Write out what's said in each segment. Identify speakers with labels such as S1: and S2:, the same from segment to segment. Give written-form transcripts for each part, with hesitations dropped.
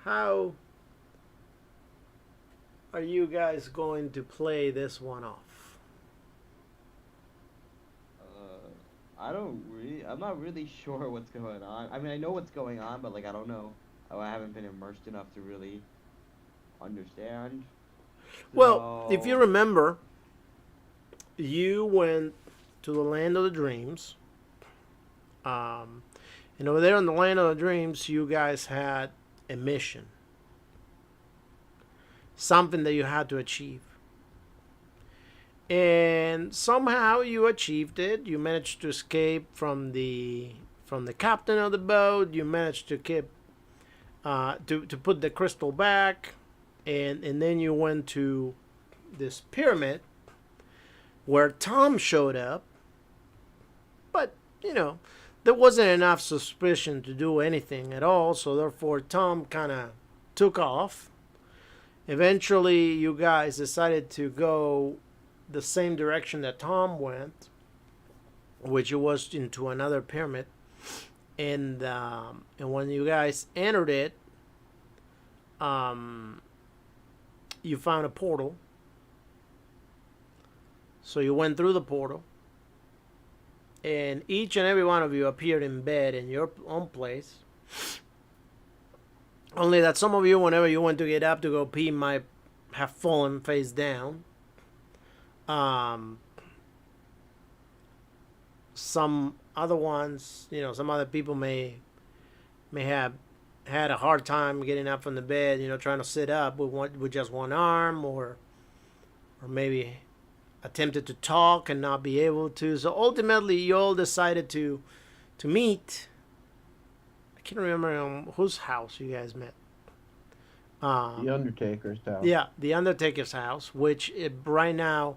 S1: how are you guys going to play this one off?
S2: I'm not really sure what's going on. I mean, I know what's going on, but like I don't know. I haven't been immersed enough to really understand.
S1: Well, if you
S2: So,
S1: remember, you went to the land of the dreams. Um, and over there in the land of the dreams, you guys had a mission, something that you had to achieve. And somehow you achieved it. You managed to escape from the captain of the boat. You managed to keep to put the crystal back, and then you went to this pyramid where Tom showed up. But you know, there wasn't enough suspicion to do anything at all. So therefore, Tom kind of took off. Eventually, you guys decided to go the same direction that Tom went, which was into another pyramid. And when you guys entered it, um, you found a portal. So you went through the portal, and each and every one of you appeared in bed in your own place. Only that some of you, whenever you went to get up to go pee, might have fallen face down. Um, some other ones, some other people may have had a hard time getting up from the bed, trying to sit up with just one arm, or maybe attempted to talk and not be able to. So ultimately, you all decided to meet. I can't remember whose house you guys met.
S3: The Undertaker's house.
S1: Yeah, the Undertaker's house, which right now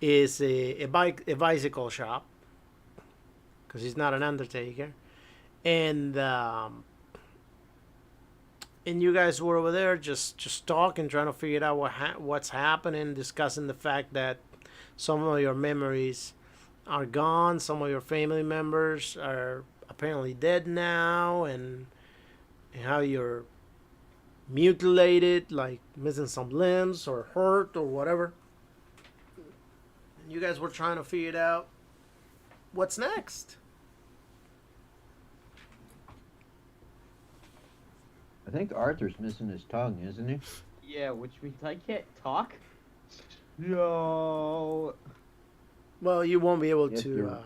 S1: is a bicycle shop because he's not an Undertaker, and you guys were over there just talking, trying to figure out what's happening, discussing the fact that some of your memories are gone, some of your family members are apparently dead now, and how you're mutilated, like missing some limbs or hurt or whatever. And you guys were trying to figure it out what's next.
S3: I think Arthur's missing his tongue, isn't he?
S2: yeah, which means I can't talk. No.
S1: Well, you won't be able
S3: You have
S1: to.
S3: to,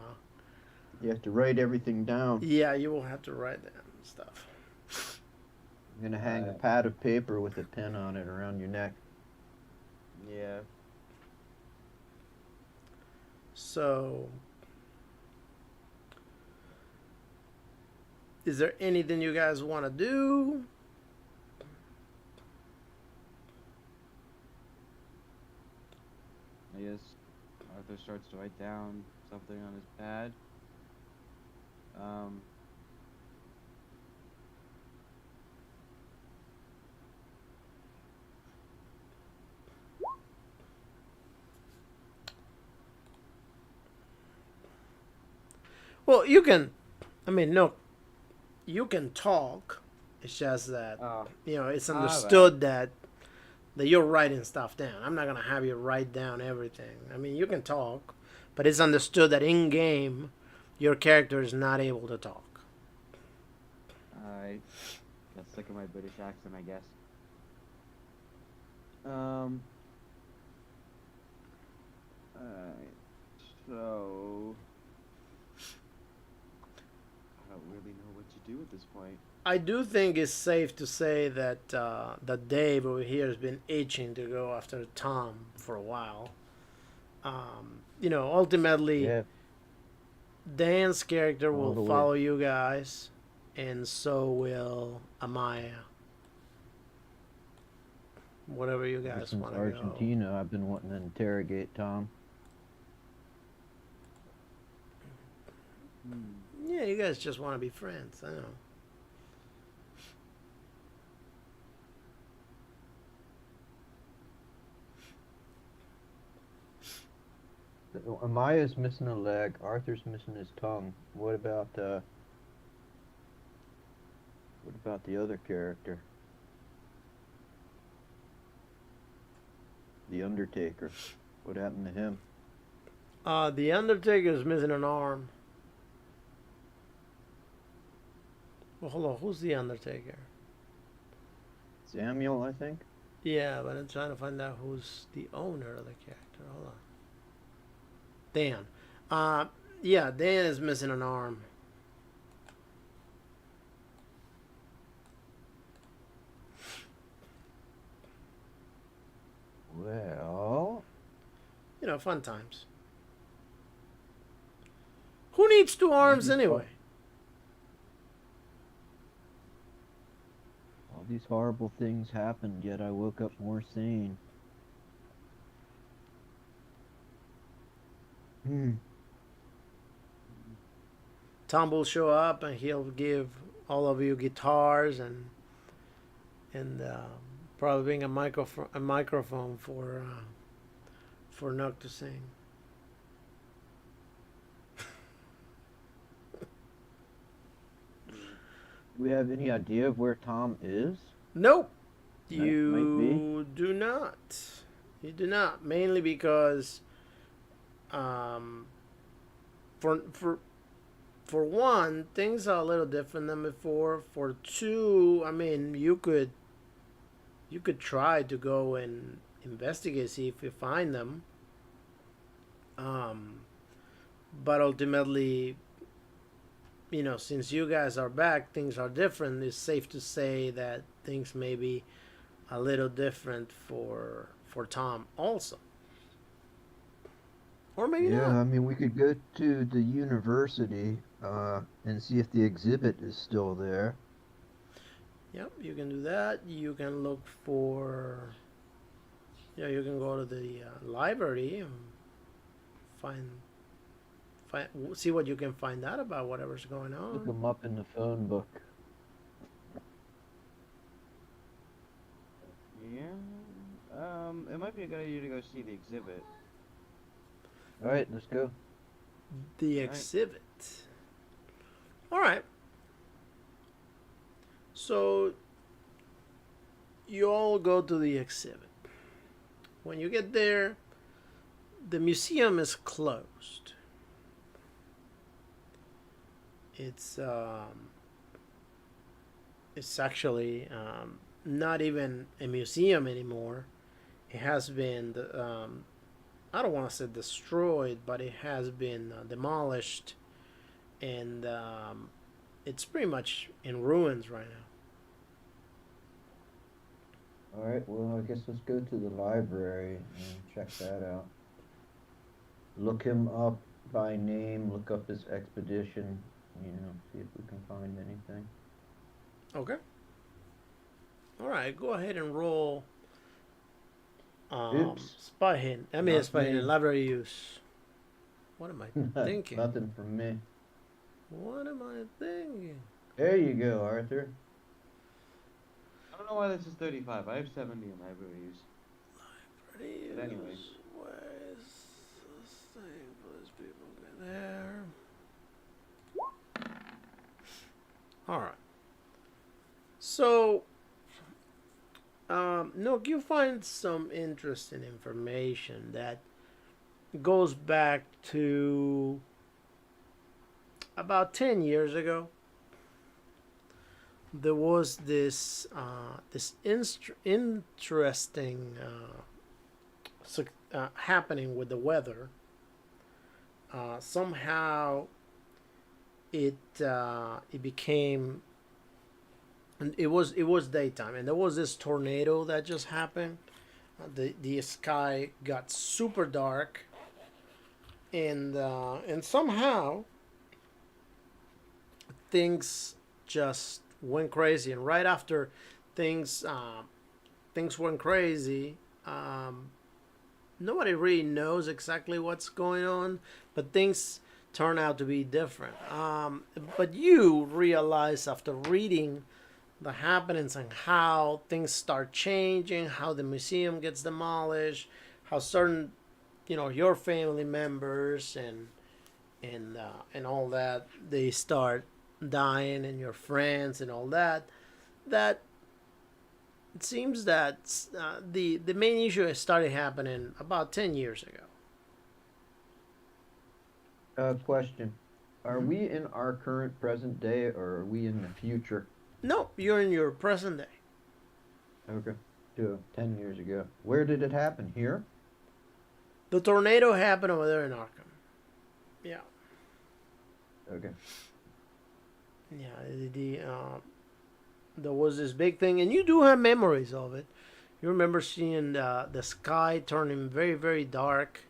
S3: you have to write everything down.
S1: Yeah, you will have to write down stuff.
S3: I'm gonna hang a
S2: Uh,
S3: pad of paper with a pin on it around your neck.
S2: yeah.
S1: So, is there anything you guys want to do?
S2: I guess Arthur starts to write down something on his pad. Um.
S1: Well, you can. I mean, no, you can talk. It's just that
S2: Oh.
S1: it's
S2: All right.
S1: understood that you're writing stuff down. I'm not gonna have you write down everything. I mean, you can talk, but it's understood that in game, your character is not able to talk.
S2: I got sick of my British accent, I guess. Um. Alright. So. I don't really know what to do at this point.
S1: I do think it's safe to say that Dave over here has been itching to go after Tom for a while. Ultimately,
S3: Yeah,
S1: Dan's character
S3: all
S1: will
S3: the way.
S1: follow you guys, and so will Amaya. Whatever you
S3: Ever
S1: guys
S3: since
S1: want to go.
S3: Argentina, I've been wanting to interrogate Tom.
S2: Hmm.
S1: Yeah, you guys just want to be friends. I know.
S3: Amaya's missing a leg. Arthur's missing his tongue. What about the other character? The Undertaker. What happened to him?
S1: The Undertaker's missing an arm. Well, hold on. Who's the Undertaker?
S3: Samuel, I think.
S1: Yeah, but I'm trying to find out who's the owner of the character. Hold on. Dan. Yeah, Dan is missing an arm.
S3: Well,
S1: You know, fun times. Who needs two arms
S3: these
S1: anyway?
S3: all these horrible things happened, yet I woke up more sane.
S1: Tom will show up and he'll give all of you guitars and probably bring a microphone for Nook to sing.
S3: Do we have any idea of where Tom is?
S1: Nope,
S3: That
S1: you do not. You do not, mainly because for one, things are a little different than before. For two, I mean, you could try to go and investigate, see if you find them. But ultimately, you know, since you guys are back, things are different. It's safe to say that things may be a little different for Tom also, or maybe
S3: Yeah,
S1: not.
S3: I mean, we could go to the university and see if the exhibit is still there.
S1: Yep, you can do that. You can look for. Yeah, you can go to the library and find see what you can find out about whatever's going
S3: Look
S1: on.
S3: them up in the phone book.
S2: Yeah. It might be a good idea to go see the exhibit.
S3: All right, let's go.
S1: The
S2: Right.
S1: exhibit. All right. So you all go to the exhibit. When you get there, the museum is closed. It's actually not even a museum anymore. It has been I don't want to say destroyed, but it has been demolished, and it's pretty much in ruins right now.
S3: All right, well, I guess let's go to the library and check that out. Look him up by name, look up his expedition, see if we can find anything.
S1: Okay. All right, go ahead and roll
S3: Oops.
S1: spy hidden. I mean,
S3: Not
S1: spy hidden
S3: me.
S1: library use. What am I thinking?
S3: Nothing from me.
S1: What am I thinking?
S3: There you go, Arthur.
S2: I don't know why this is 35. I have 70 in library use.
S1: Library
S2: But anyway.
S1: use. Where's this thing for these people? Get there. All right. So, no, you find some interesting information that goes back to about 10 years ago. There was this interesting happening with the weather. Somehow it became, and it was daytime, and there was this tornado that just happened. The sky got super dark, and somehow things just went crazy. And right after things went crazy, nobody really knows exactly what's going on, but things turn out to be different. But you realize after reading the happenings and how things start changing, how the museum gets demolished, how certain, your family members and all that, they start dying, and your friends and all that, that it seems that the main issue has started happening about 10 years ago.
S3: Question. Are
S1: Mhm.
S3: we in our current present day or are we in the future?
S1: No, you're in your present day.
S3: Okay. 10 years ago. Where did it happen? Here?
S1: The tornado happened over there in Arkham. Yeah,
S3: Okay.
S1: yeah. There was this big thing, and you do have memories of it. You remember seeing the sky turning very, very dark,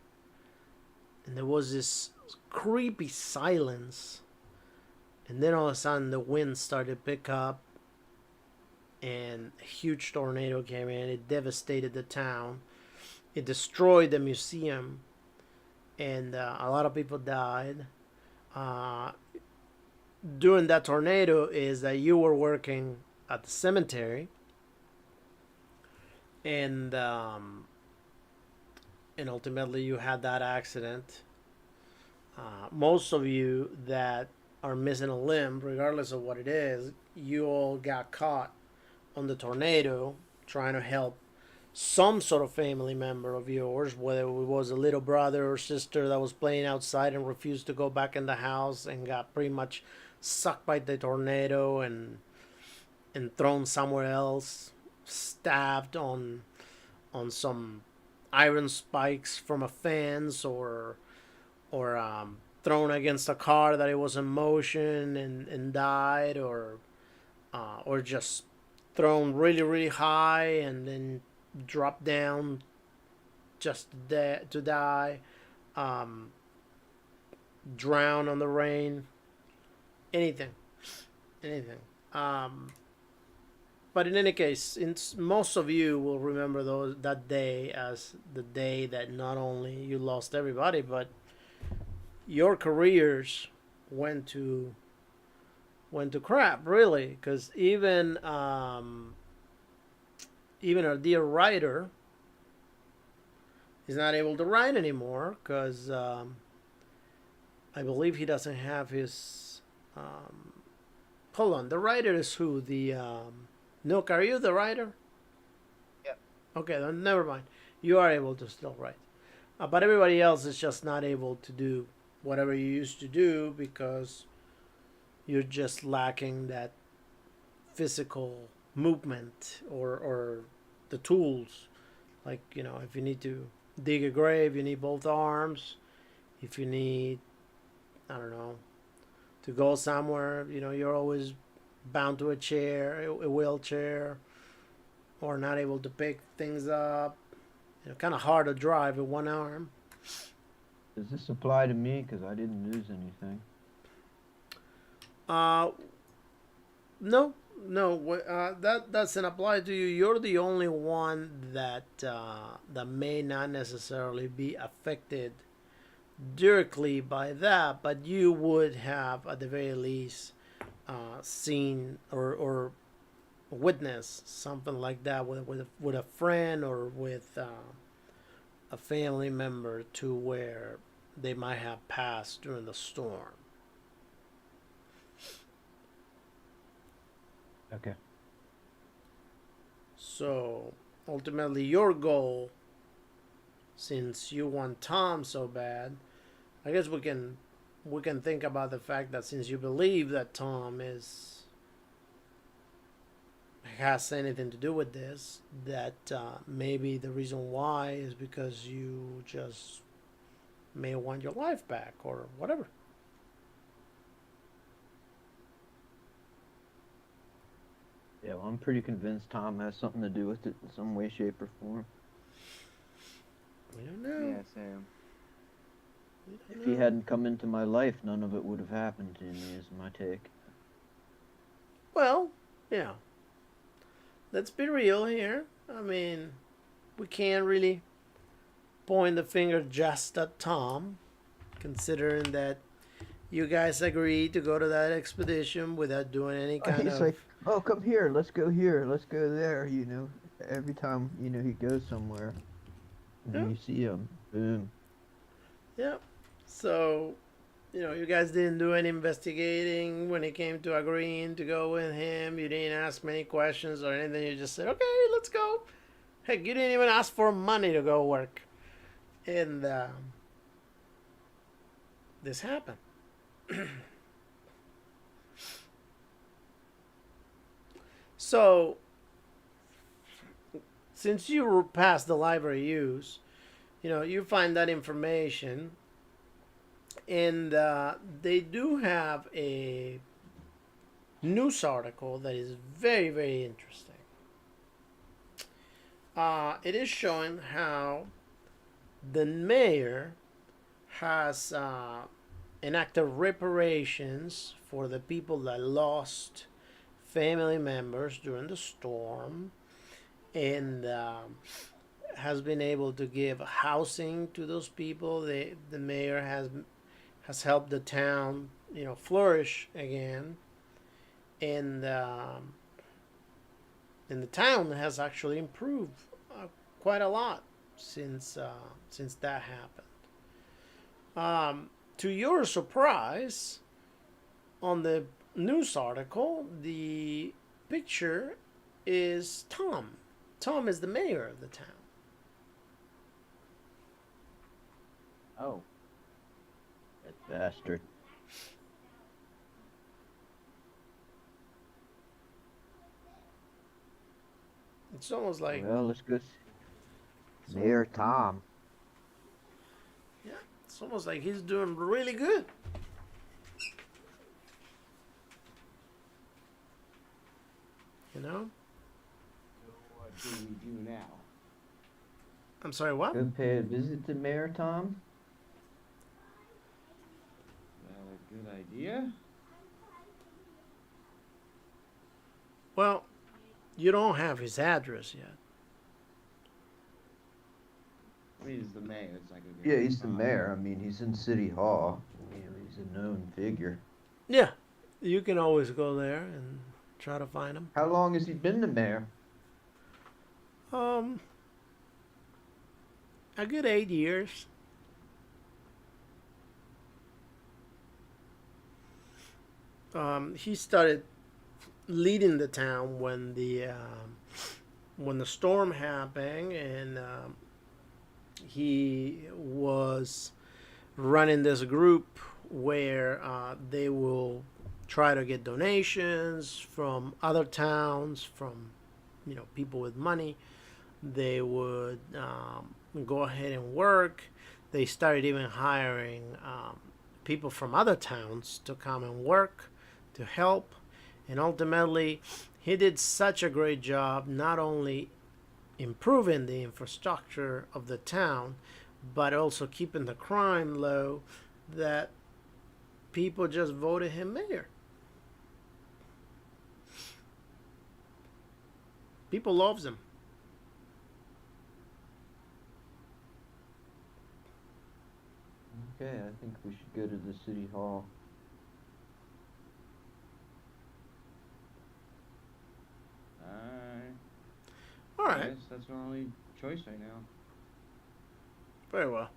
S1: and there was this creepy silence, and then all of a sudden the wind started to pick up, and a huge tornado came in. It devastated the town. It destroyed the museum, and a lot of people died. Uh, During that tornado, is that you were working at the cemetery, and and ultimately you had that accident. Most of you that are missing a limb, regardless of what it is, you all got caught on the tornado trying to help some sort of family member of yours, whether it was a little brother or sister that was playing outside and refused to go back in the house and got pretty much sucked by the tornado and thrown somewhere else, stabbed on some iron spikes from a fence, or thrown against a car that it was in motion and died, or just thrown really really high and then dropped down just to die, um, drown on the rain, anything, anything. Um, but in any case, most of you will remember that day as the day that not only you lost everybody, but your careers went to crap, really, because even our dear writer is not able to write anymore because I believe he doesn't have his. Hold on, the writer is who? The Nook, are you the writer?
S2: Yep.
S1: Okay, then never mind. You are able to still write, but everybody else is just not able to do whatever you used to do because you're just lacking that physical movement or the tools. Like, if you need to dig a grave, you need both arms. If you need, I don't know, to go somewhere, you're always bound to a chair, a wheelchair, or not able to pick things up. Kind of hard to drive with one arm.
S3: Does this apply to me? Because I didn't lose anything.
S1: Uh, no, no, that doesn't apply to you. You're the only one that may not necessarily be affected directly by that, but you would have at the very least seen or witnessed something like that with a friend or with a family member to where they might have passed during the storm.
S3: Okay.
S1: So ultimately, your goal, since you want Tom so bad, I guess we can think about the fact that since you believe that Tom has anything to do with this, that maybe the reason why is because you just may want your life back or whatever.
S3: Yeah, well, I'm pretty convinced Tom has something to do with it in some way, shape, or form.
S1: We don't know.
S2: Yeah, Sam.
S3: If he hadn't come into my life, none of it would have happened to me, is my take.
S1: Well, yeah. Let's be real here. I mean, we can't really point the finger just at Tom, considering that you guys agreed to go to that expedition without doing any kind
S3: He's
S1: of.
S3: like, oh, come here, let's go there, Every time, he goes somewhere,
S1: Yeah.
S3: you see him, boom.
S1: Yeah. So You guys didn't do any investigating when it came to agreeing to go with him. You didn't ask many questions or anything. You just said, okay, let's go. Heck, you didn't even ask for money to go work. And this happened. So, since you were past the library use, you find that information, and they do have a news article that is very, very interesting. It is showing how the mayor has enacted reparations for the people that lost family members during the storm, and has been able to give housing to those people. The mayor has helped the town, flourish again, and the town has actually improved quite a lot since that happened. To your surprise, on the news article, the picture is Tom. Tom is the mayor of the town.
S2: Oh.
S3: That bastard.
S1: It's almost like,
S3: Well, let's go. Mayor Tom.
S1: yeah, it's almost like he's doing really good. You know?
S2: So what do we do now?
S1: I'm sorry, what?
S3: Go pay a visit to Mayor Tom.
S2: Is that a good idea?
S1: Well, you don't have his address yet.
S2: I mean, he's the mayor. It's not gonna be.
S3: Yeah, he's the mayor. I mean, he's in City Hall. He's a known figure.
S1: Yeah, you can always go there and try to find him.
S3: How long has he been the mayor?
S1: A good 8 years. He started leading the town when the storm happened, and he was running this group where they will try to get donations from other towns, from people with money. They would go ahead and work. They started even hiring people from other towns to come and work to help. And ultimately, he did such a great job, not only improving the infrastructure of the town, but also keeping the crime low, that people just voted him mayor. People loves him.
S3: Okay, I think we should go to the City Hall.
S1: All right.
S2: Yes, that's our only choice right now.
S1: Very well.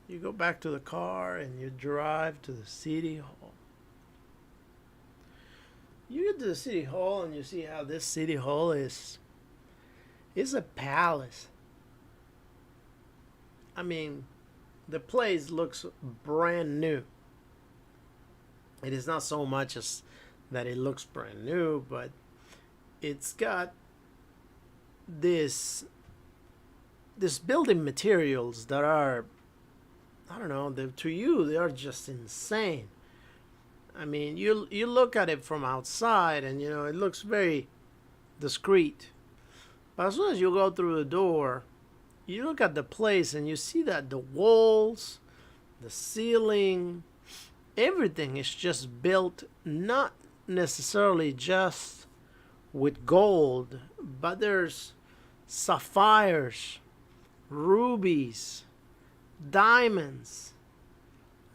S1: You go back to the car and you drive to the city hall. You get to the city hall and you see how this city hall is. It's a palace. I mean, the place looks brand new. It is not so much as that it looks brand new, but it's got this building materials that are, I don't know, to you they are just insane. I mean, you look at it from outside and it looks very discreet, but as soon as you go through the door, you look at the place and you see that the walls, the ceiling, everything is just built not necessarily just with gold, but there's sapphires, rubies, diamonds.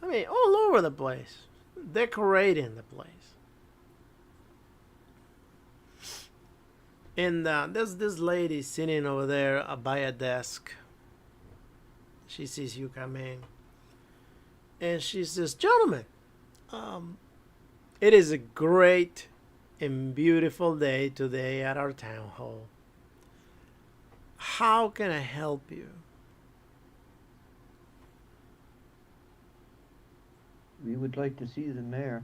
S1: I mean, all over the place, decorating the place. And there's this lady sitting over there by a desk. She sees you come in. And she says, "Gentlemen, um, it is a great and beautiful day today at our town hall. How can I help you?"
S3: We would like to see the mayor.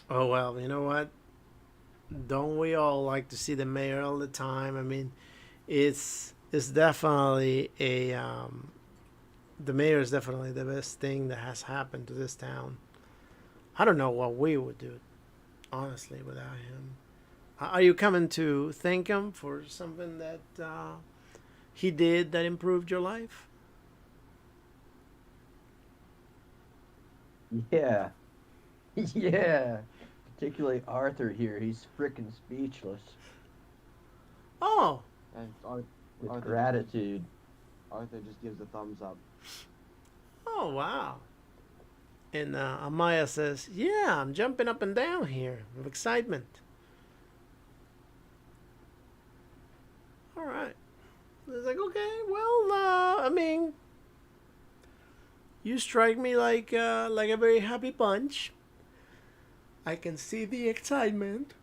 S1: Oh, well, you know what? Don't we all like to see the mayor all the time? I mean, it's definitely a the mayor is definitely the best thing that has happened to this town. I don't know what we would do, honestly, without him. Are you coming to thank him for something that he did that improved your life?
S3: Yeah, yeah. Particularly Arthur here. He's frickin' speechless
S1: Oh,
S2: And
S3: with
S2: Arthur
S3: gratitude.
S2: Arthur just gives a thumbs up.
S1: oh, wow. And Amaya says, "Yeah, I'm jumping up and down here with excitement." All right. It's like, okay, well, I mean, you strike me like a very happy bunch. I can see the excitement.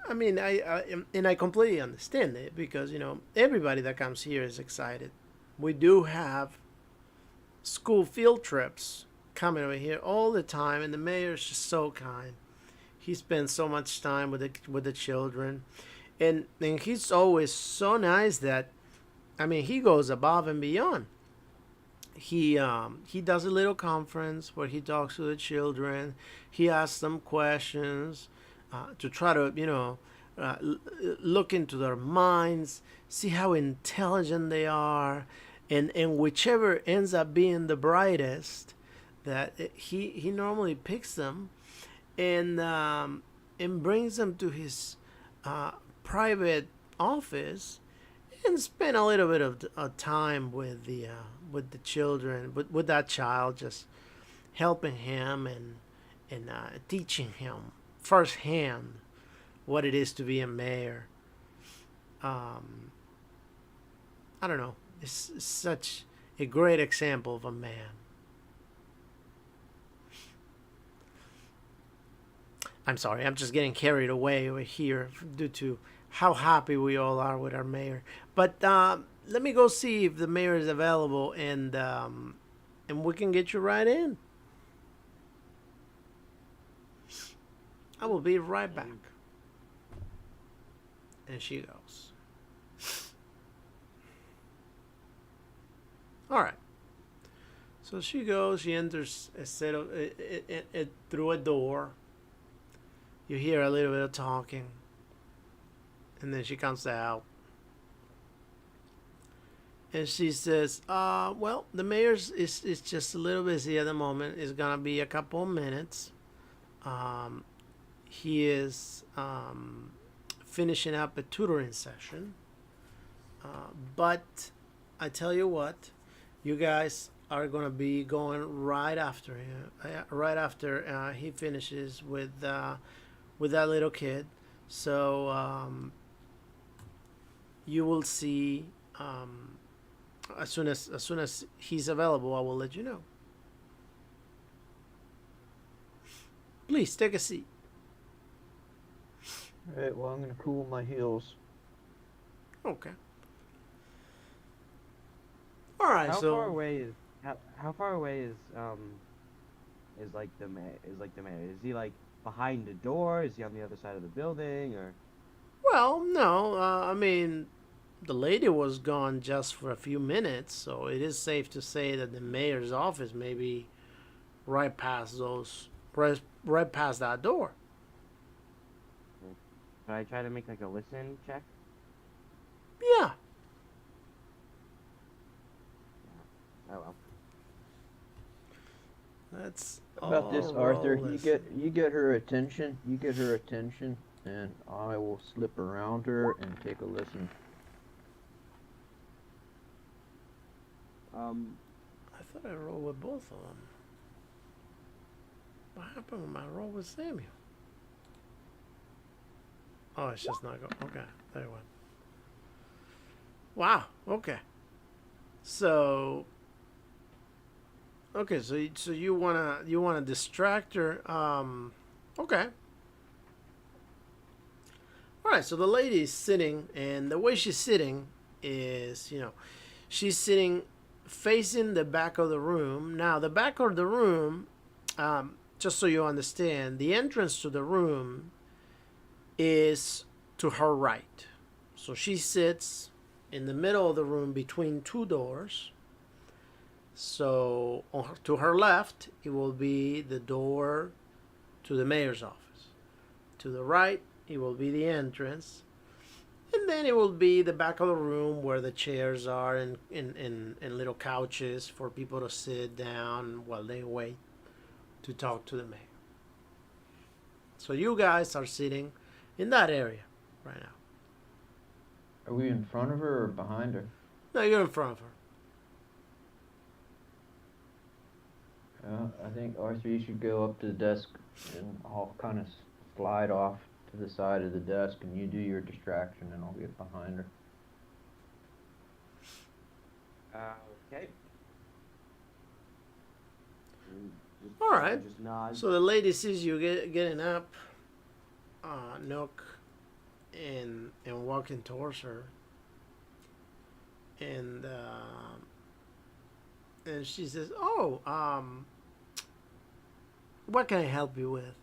S1: I mean, I completely understand it because everybody that comes here is excited. We do have school field trips coming over here all the time, and the mayor's just so kind. He spends so much time with the children, and he's always so nice that he goes above and beyond. He does a little conference where he talks to the children. He asks them questions to try to look into their minds, see how intelligent they are, and whichever ends up being the brightest, that he normally picks them and brings them to his uh, private office and spend a little bit of time with the children, with that child, just helping him and teaching him firsthand what it is to be a mayor. Um, I don't know. It's such a great example of a man. I'm sorry, I'm just getting carried away over here due to how happy we all are with our mayor. But let me go see if the mayor is available, and we can get you right in. I will be right back. And she goes. All right. So she goes. She enters a set of through a door. You hear a little bit of talking, and then she comes out. And she says, well, the mayor's is just a little busy at the moment. It's going to be a couple of minutes. He is finishing up a tutoring session. But I tell you what, you guys are going to be going right after him, right after he finishes with that little kid. So you will see as soon as he's available. I will let you know. Please take a seat.
S3: Alright, well, I'm gonna cool my heels.
S1: Okay. All right.
S2: How
S1: so
S2: far away is how far away is like the mayor? Is he like behind the door? Is he on the other side of the building or?
S1: Well, no. The lady was gone just for a few minutes, so it is safe to say that the mayor's office may be right past right past that door.
S2: Can I try to make like a listen check?
S1: Yeah.
S2: Oh well.
S1: That's
S3: How about this,
S1: all
S3: Arthur?
S1: roll is-
S3: You get her attention. You get her attention, and I will slip around her and take a listen.
S1: I thought I rolled with both of them. What happened when I rolled with Samuel? Oh, it's just not going. Okay, there you went. Wow. Okay. So Okay, so you wanna distract her. Okay. All right. So the lady is sitting, and the way she's sitting is, she's sitting facing the back of the room. Now, the back of the room, just so you understand, the entrance to the room is to her right. So she sits in the middle of the room between two doors. So to her left, it will be the door to the mayor's office. To the right, it will be the entrance. And then it will be the back of the room where the chairs are and little couches for people to sit down while they wait to talk to the mayor. So you guys are sitting in that area right now.
S3: Are we in front of her or behind her?
S1: No, you're in front of her.
S3: I think Arthur, you should go up to the desk and I'll kind of slide off to the side of the desk and you do your distraction and I'll get behind her.
S2: Okay.
S1: All right.
S2: Just nod.
S1: So the lady sees you getting up, Nook, and walking towards her, and she says, "Oh, what can I help you with?"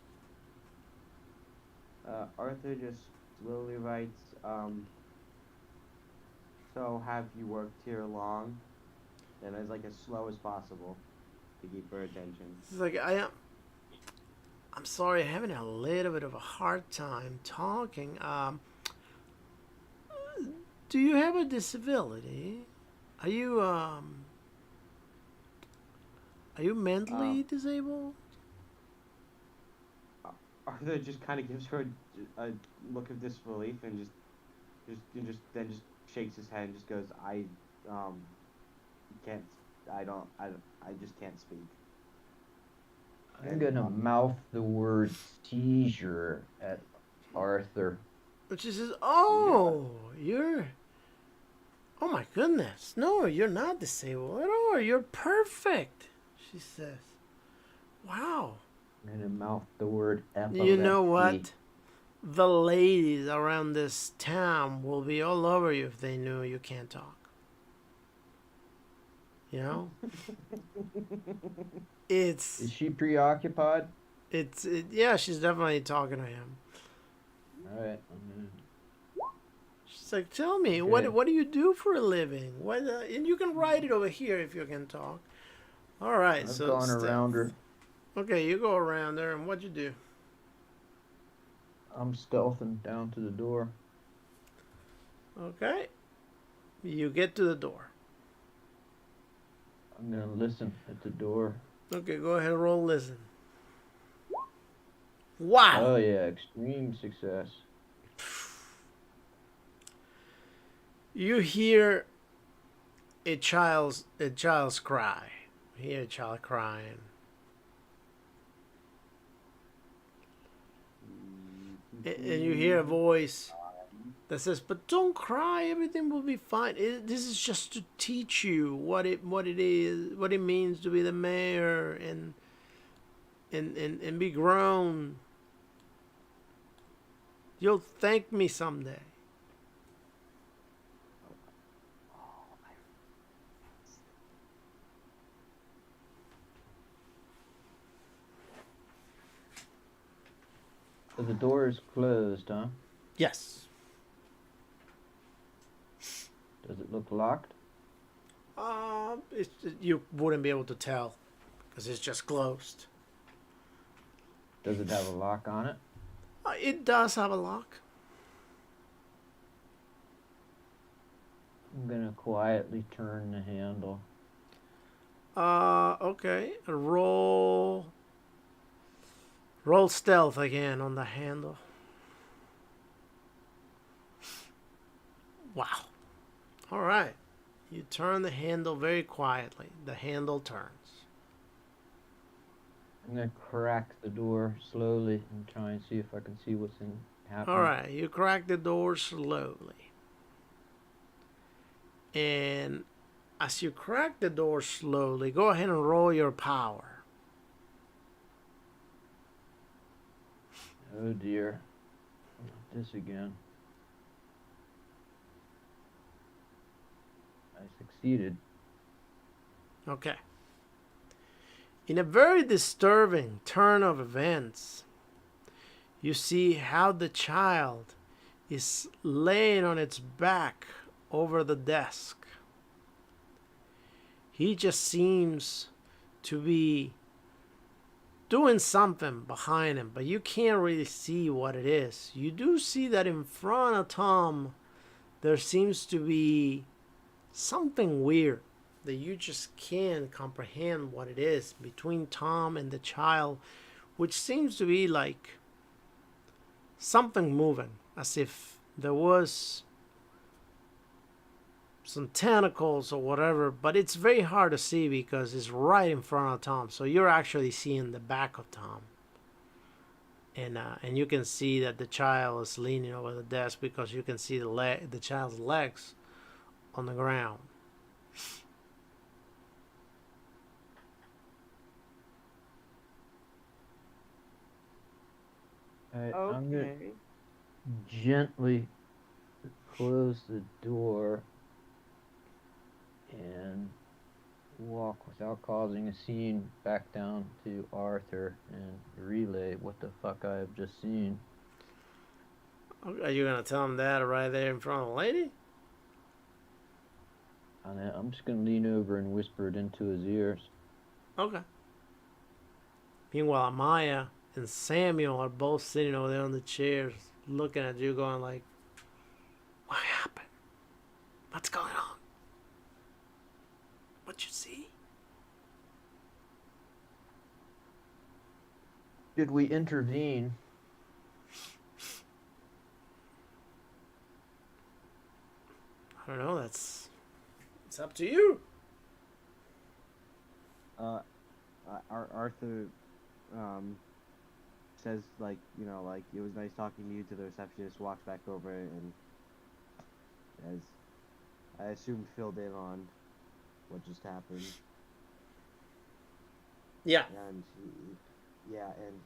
S2: Arthur just slowly writes, so have you worked here long? And as like as slow as possible to keep her attention.
S1: It's like I'm sorry, I'm having a little bit of a hard time talking. Do you have a disability? Are you mentally disabled?
S2: Arthur just kind of gives her a look of disbelief and just shakes his head and just goes, can't, I just can't speak.
S3: I'm gonna mouth the word seizure at Arthur.
S1: And she says, "Oh, oh my goodness, no, you're not disabled at all. You're perfect." She says, "Wow."
S3: I'm gonna mouth the word epilepsy.
S1: You know what? The ladies around this town will be all over you if they knew you can't talk. You know?
S3: Is she preoccupied?
S1: Yeah, she's definitely talking to him.
S3: Alright.
S1: She's like, "Tell me,
S3: Okay.
S1: what do you do for a living? What? And you can write it over here if you can talk." All right,
S3: I've
S1: so
S3: gone around her.
S1: Okay, you go around there, and what you do?
S3: I'm stealthing down to the door.
S1: Okay, you get to the door.
S3: I'm gonna listen at the door.
S1: Okay, go ahead and roll listen. Wow.
S3: Oh yeah, extreme success.
S1: You hear a child's cry. You hear a child crying. And you hear a voice that says, "But don't cry. Everything will be fine. This is just to teach you what it is, what it means to be the mayor and be grown. You'll thank me someday."
S3: So the door is closed, huh?
S1: Yes.
S3: Does it look locked?
S1: You wouldn't be able to tell because it's just closed.
S3: Does it have a lock on it?
S1: It does have a lock.
S3: I'm gonna quietly turn the handle.
S1: Okay. Roll stealth again on the handle. Wow. All right. You turn the handle very quietly. The handle turns.
S3: I'm gonna crack the door slowly and try and see if I can see what's happening.
S1: All right. You crack the door slowly. And as you crack the door slowly, go ahead and roll your power.
S3: Oh dear. Not this again. I succeeded.
S1: Okay. In a very disturbing turn of events, you see how the child is laying on its back over the desk. He just seems to be doing something behind him, but you can't really see what it is. You do see that in front of Tom, there seems to be something weird that you just can't comprehend what it is between Tom and the child, which seems to be like something moving, as if there was some tentacles or whatever, but it's very hard to see because it's right in front of Tom, so you're actually seeing the back of Tom. And you can see that the child is leaning over the desk because you can see the child's legs on the ground.
S3: Alright, I'm gonna
S2: Okay.
S3: gently close the door and walk without causing a scene back down to Arthur and relay what the fuck I have just seen.
S1: Are you gonna tell him that right there in front of the lady?
S3: And I'm just gonna lean over and whisper it into his ears.
S1: Okay. Meanwhile, Maya and Samuel are both sitting over there on the chairs, looking at you, going like, "What happened? What's going on? What you see?"
S3: Did we intervene?
S1: I don't know. It's up to you.
S2: Arthur says, like, you know, like, it was nice talking to you, to the receptionist, walks back over and, as I assume, filled in on what just happened.
S1: Yeah.
S2: And and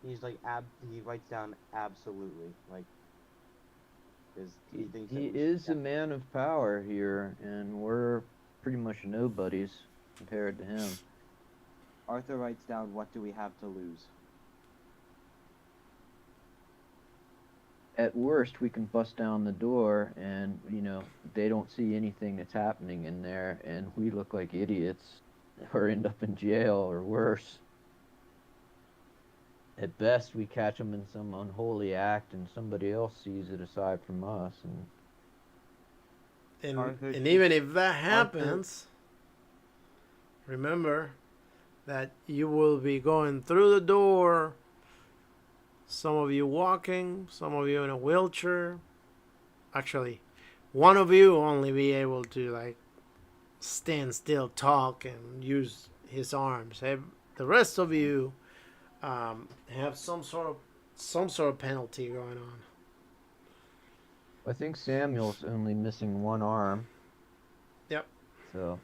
S2: he's like, he writes down absolutely, like, because he thinks
S3: He
S2: that we
S3: is
S2: should,
S3: a man of power here, and we're pretty much nobodies compared to him.
S2: Arthur writes down, what do we have to lose?
S3: At worst, we can bust down the door and, you know, they don't see anything that's happening in there, and we look like idiots or end up in jail or worse. At best, we catch them in some unholy act and somebody else sees it aside from us.
S1: And even if that happens, remember that you will be going through the door. Some of you walking, some of you in a wheelchair. Actually, one of you only be able to like stand still, talk, and use his arms. The rest of you have some sort of penalty going on.
S3: I think Samuel's only missing one arm.
S1: Yep.
S3: So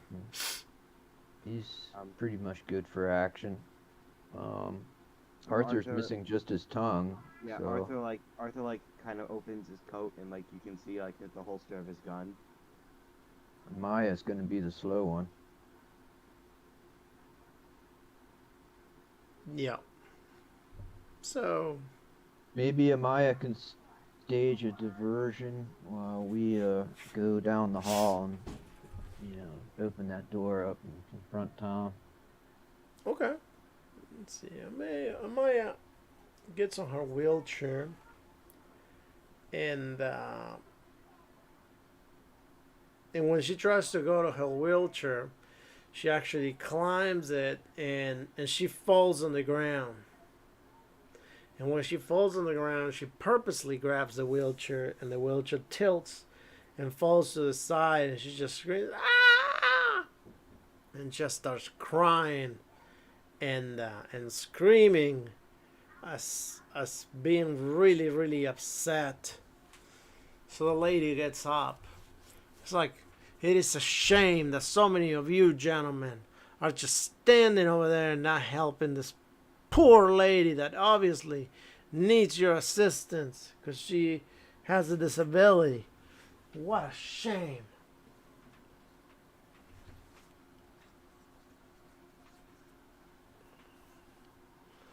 S3: he's pretty much good for action. Arthur's missing just his tongue.
S2: Yeah,
S3: so.
S2: Arthur kind of opens his coat and like you can see like the holster of his gun.
S3: Maya's gonna be the slow one.
S1: Yeah. So
S3: maybe Amaya can stage a diversion while we go down the hall and, you know, open that door up and confront Tom.
S1: okay. Let's see. Amaya gets on her wheelchair and when she tries to go to her wheelchair, she actually climbs it and she falls on the ground. And when she falls on the ground, she purposely grabs the wheelchair and the wheelchair tilts and falls to the side and she just screams, "Ah!" and just starts crying and screaming as being really, really upset. So the lady gets up. It's like It is a shame that so many of you gentlemen are just standing over there and not helping this poor lady that obviously needs your assistance because she has a disability. What a shame.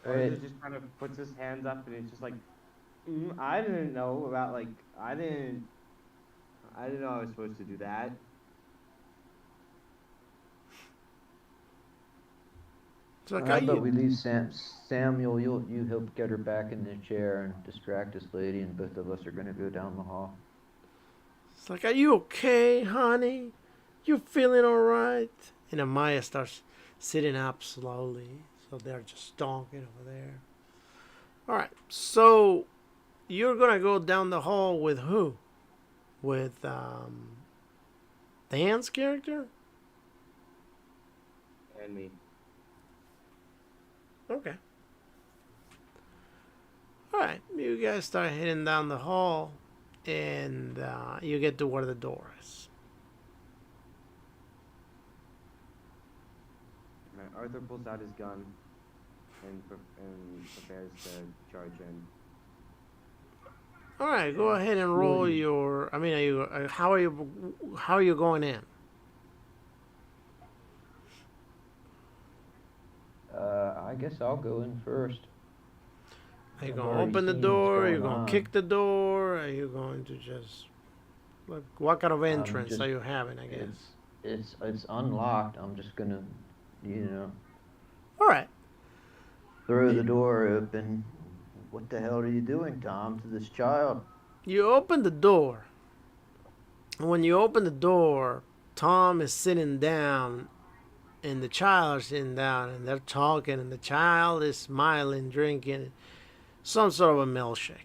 S3: Alright.
S2: Arthur just kind of puts his hands up and it's just like, I didn't know about like I didn't know I was supposed to do that.
S1: It's like,
S3: How about we leave Samuel, you help get her back in the chair and distract this lady, and both of us are gonna go down the hall.
S1: it's like, are you okay, honey? You feeling all right? And Amaya starts sitting up slowly. So they're just stalking over there. All right. So you're going to go down the hall with who? With Dan's character?
S2: And me.
S1: Okay. All right. You guys start heading down the hall. And you get to where the door is.
S2: Arthur pulls out his gun and prepares to charge in.
S1: All right, go ahead and roll your. I mean, are you? How are you going in?
S3: I guess I'll go in first.
S1: Are you
S3: I've
S1: going to
S3: already
S1: open the
S3: seen
S1: door?
S3: what's
S1: Are you
S3: going
S1: going
S3: on.
S1: to kick the door? Are you going to just? Like, what kind of entrance
S3: just-
S1: are you having? I guess.
S3: It's unlocked. I'm just gonna,
S1: All right.
S3: throw the door open. What the hell are you doing, Tom, to this child?
S1: You open the door. And when you open the door, Tom is sitting down, and the child is sitting down, and they're talking, and the child is smiling, drinking some sort of a milkshake.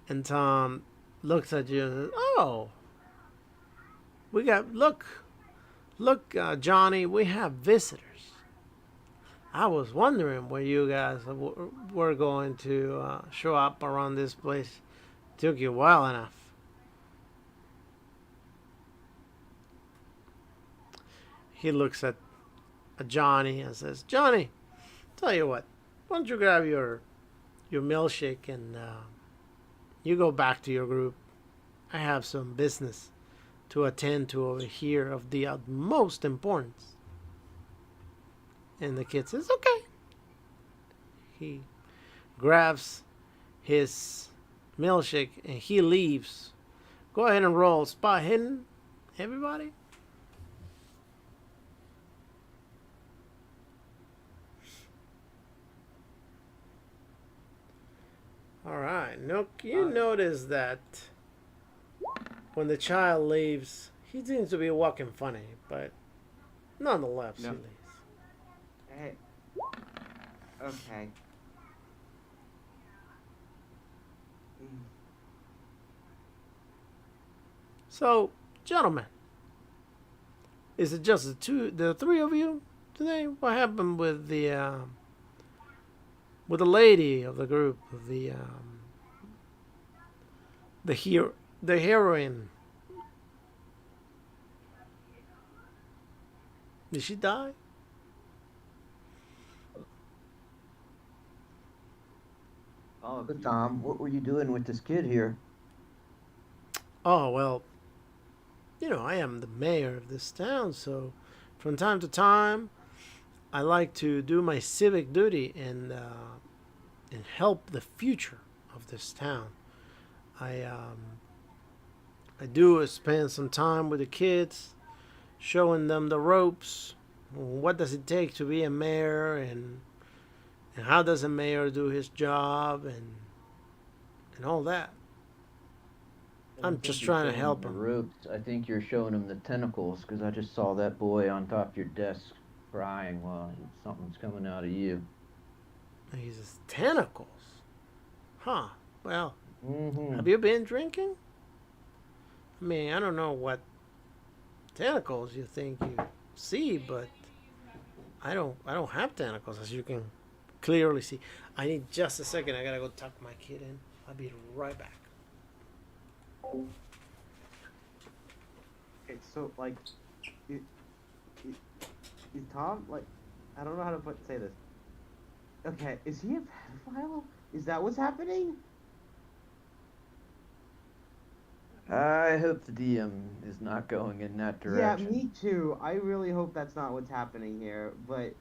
S1: And Tom looks at you and says, "Oh, look, Johnny, we have visitors. I was wondering where you guys were going to show up around this place. Took you a while enough." He looks at Johnny and says, "Johnny, tell you what, why don't you grab your milkshake and you go back to your group. I have some business to attend to over here of the utmost importance." And the kid says, "Okay." He grabs his milkshake and he leaves. Go ahead and roll spot hidden, everybody. All right, Nook, you notice that when the child leaves, he seems to be walking funny, but nonetheless,
S2: No.
S1: he leaves.
S2: Hey. Okay.
S1: So, gentlemen, is it just the three of you today? What happened with the lady of the group, the heroine? Did she die?
S2: All of
S3: But
S2: you.
S3: Tom, what were you doing with this kid here?
S1: Oh, well, I am the mayor of this town, so from time to time, I like to do my civic duty and help the future of this town. I do spend some time with the kids, showing them the ropes. What does it take to be a mayor, and how does a mayor do his job, and all that.
S3: I don't
S1: I'm
S3: think
S1: just
S3: you're
S1: trying to
S3: showing
S1: help
S3: the
S1: him.
S3: ropes. I think you're showing him the tentacles, because I just saw that boy on top of your desk crying while something's coming out of you.
S1: He says, "Tentacles? Huh. Well,
S3: Mm-hmm.
S1: have you been drinking? I mean, I don't know what tentacles you think you see, but I don't have tentacles, as you can clearly see. I need just a second. I gotta go tuck my kid in. I'll be right back."
S2: It's so like, it, it, is Tom like? I don't know how to say this. Okay, is he a pedophile? Is that what's happening?
S3: I hope the DM is not going in that
S2: Yeah,
S3: direction.
S2: me too. I really hope that's not what's happening here, but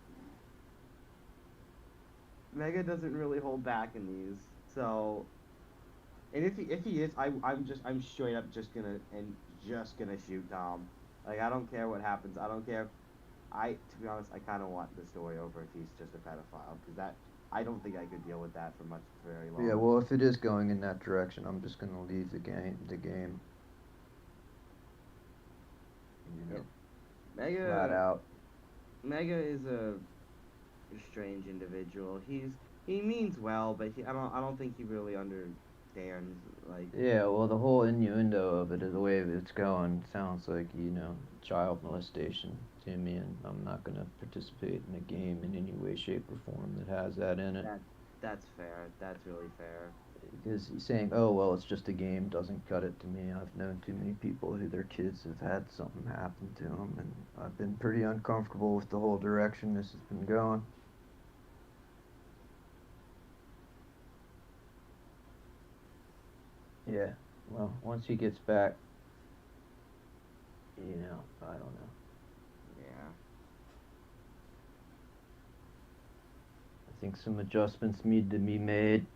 S2: Mega doesn't really hold back in these. So, and if he is, I'm straight up just gonna shoot Tom. Like I don't care what happens. I don't care. To be honest, I kind of want the story over if he's just a pedophile because that I don't think I could deal with that for very long.
S3: Yeah, well, if it is going in that direction, I'm just gonna leave the game. You know, flat
S2: Mega
S3: out.
S2: Mega is a strange individual. He means well, but I don't think he really understands like.
S3: Yeah, well, the whole innuendo of it, the way it's going, sounds like, child molestation to me, and I'm not going to participate in a game in any way, shape, or form that has that in it.
S2: That's fair. That's really fair.
S3: Because saying, oh, well, it's just a game doesn't cut it to me. I've known too many people who their kids have had something happen to them, and I've been pretty uncomfortable with the whole direction this has been going. Yeah, well, once he gets back, I don't know.
S2: Yeah.
S3: I think some adjustments need to be made.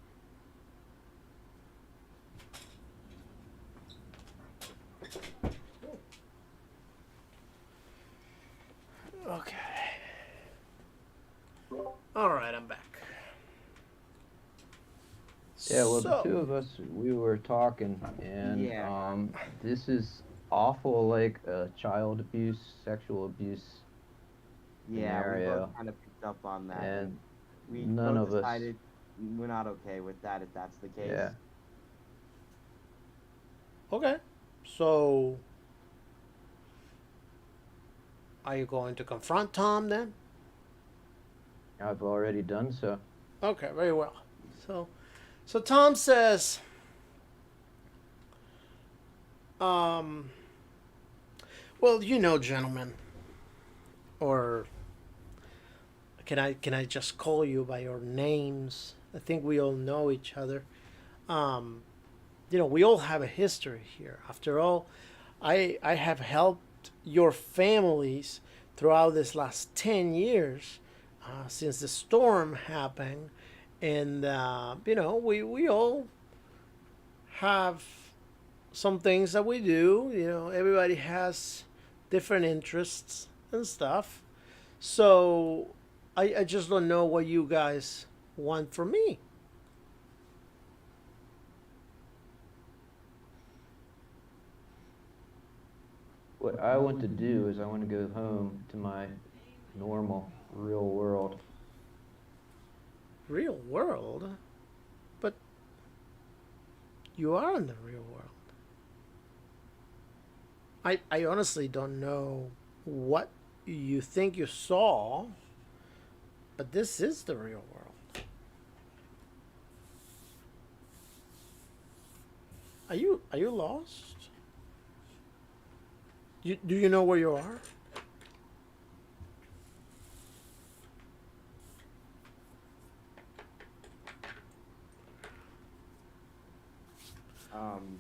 S1: Okay. All right, I'm back.
S3: Yeah, well, the
S1: So,
S3: two of us, we were talking, and
S2: Yeah.
S3: this is awful, like child abuse, sexual abuse
S2: Yeah, we
S3: scenario,
S2: both kind of picked up on that, and
S3: and
S2: we
S3: none
S2: both
S3: of us,
S2: decided we're not okay with that if that's the case.
S3: yeah.
S1: okay. So, are you going to confront Tom then?
S3: I've already done so.
S1: Okay, very well. So Tom says, um, well, gentlemen, or can I just call you by your names? I think we all know each other. Um, we all have a history here. After all, I have helped your families throughout this last 10 years since the storm happened. And, we all have some things that we do. Everybody has different interests and stuff. So I just don't know what you guys want from me.
S3: What I want to do is I want to go home to my normal, real world.
S1: Real world? But you are in the real world. I honestly don't know what you think you saw, but this is the real world. Are you lost? Do you know where you are?
S2: Um,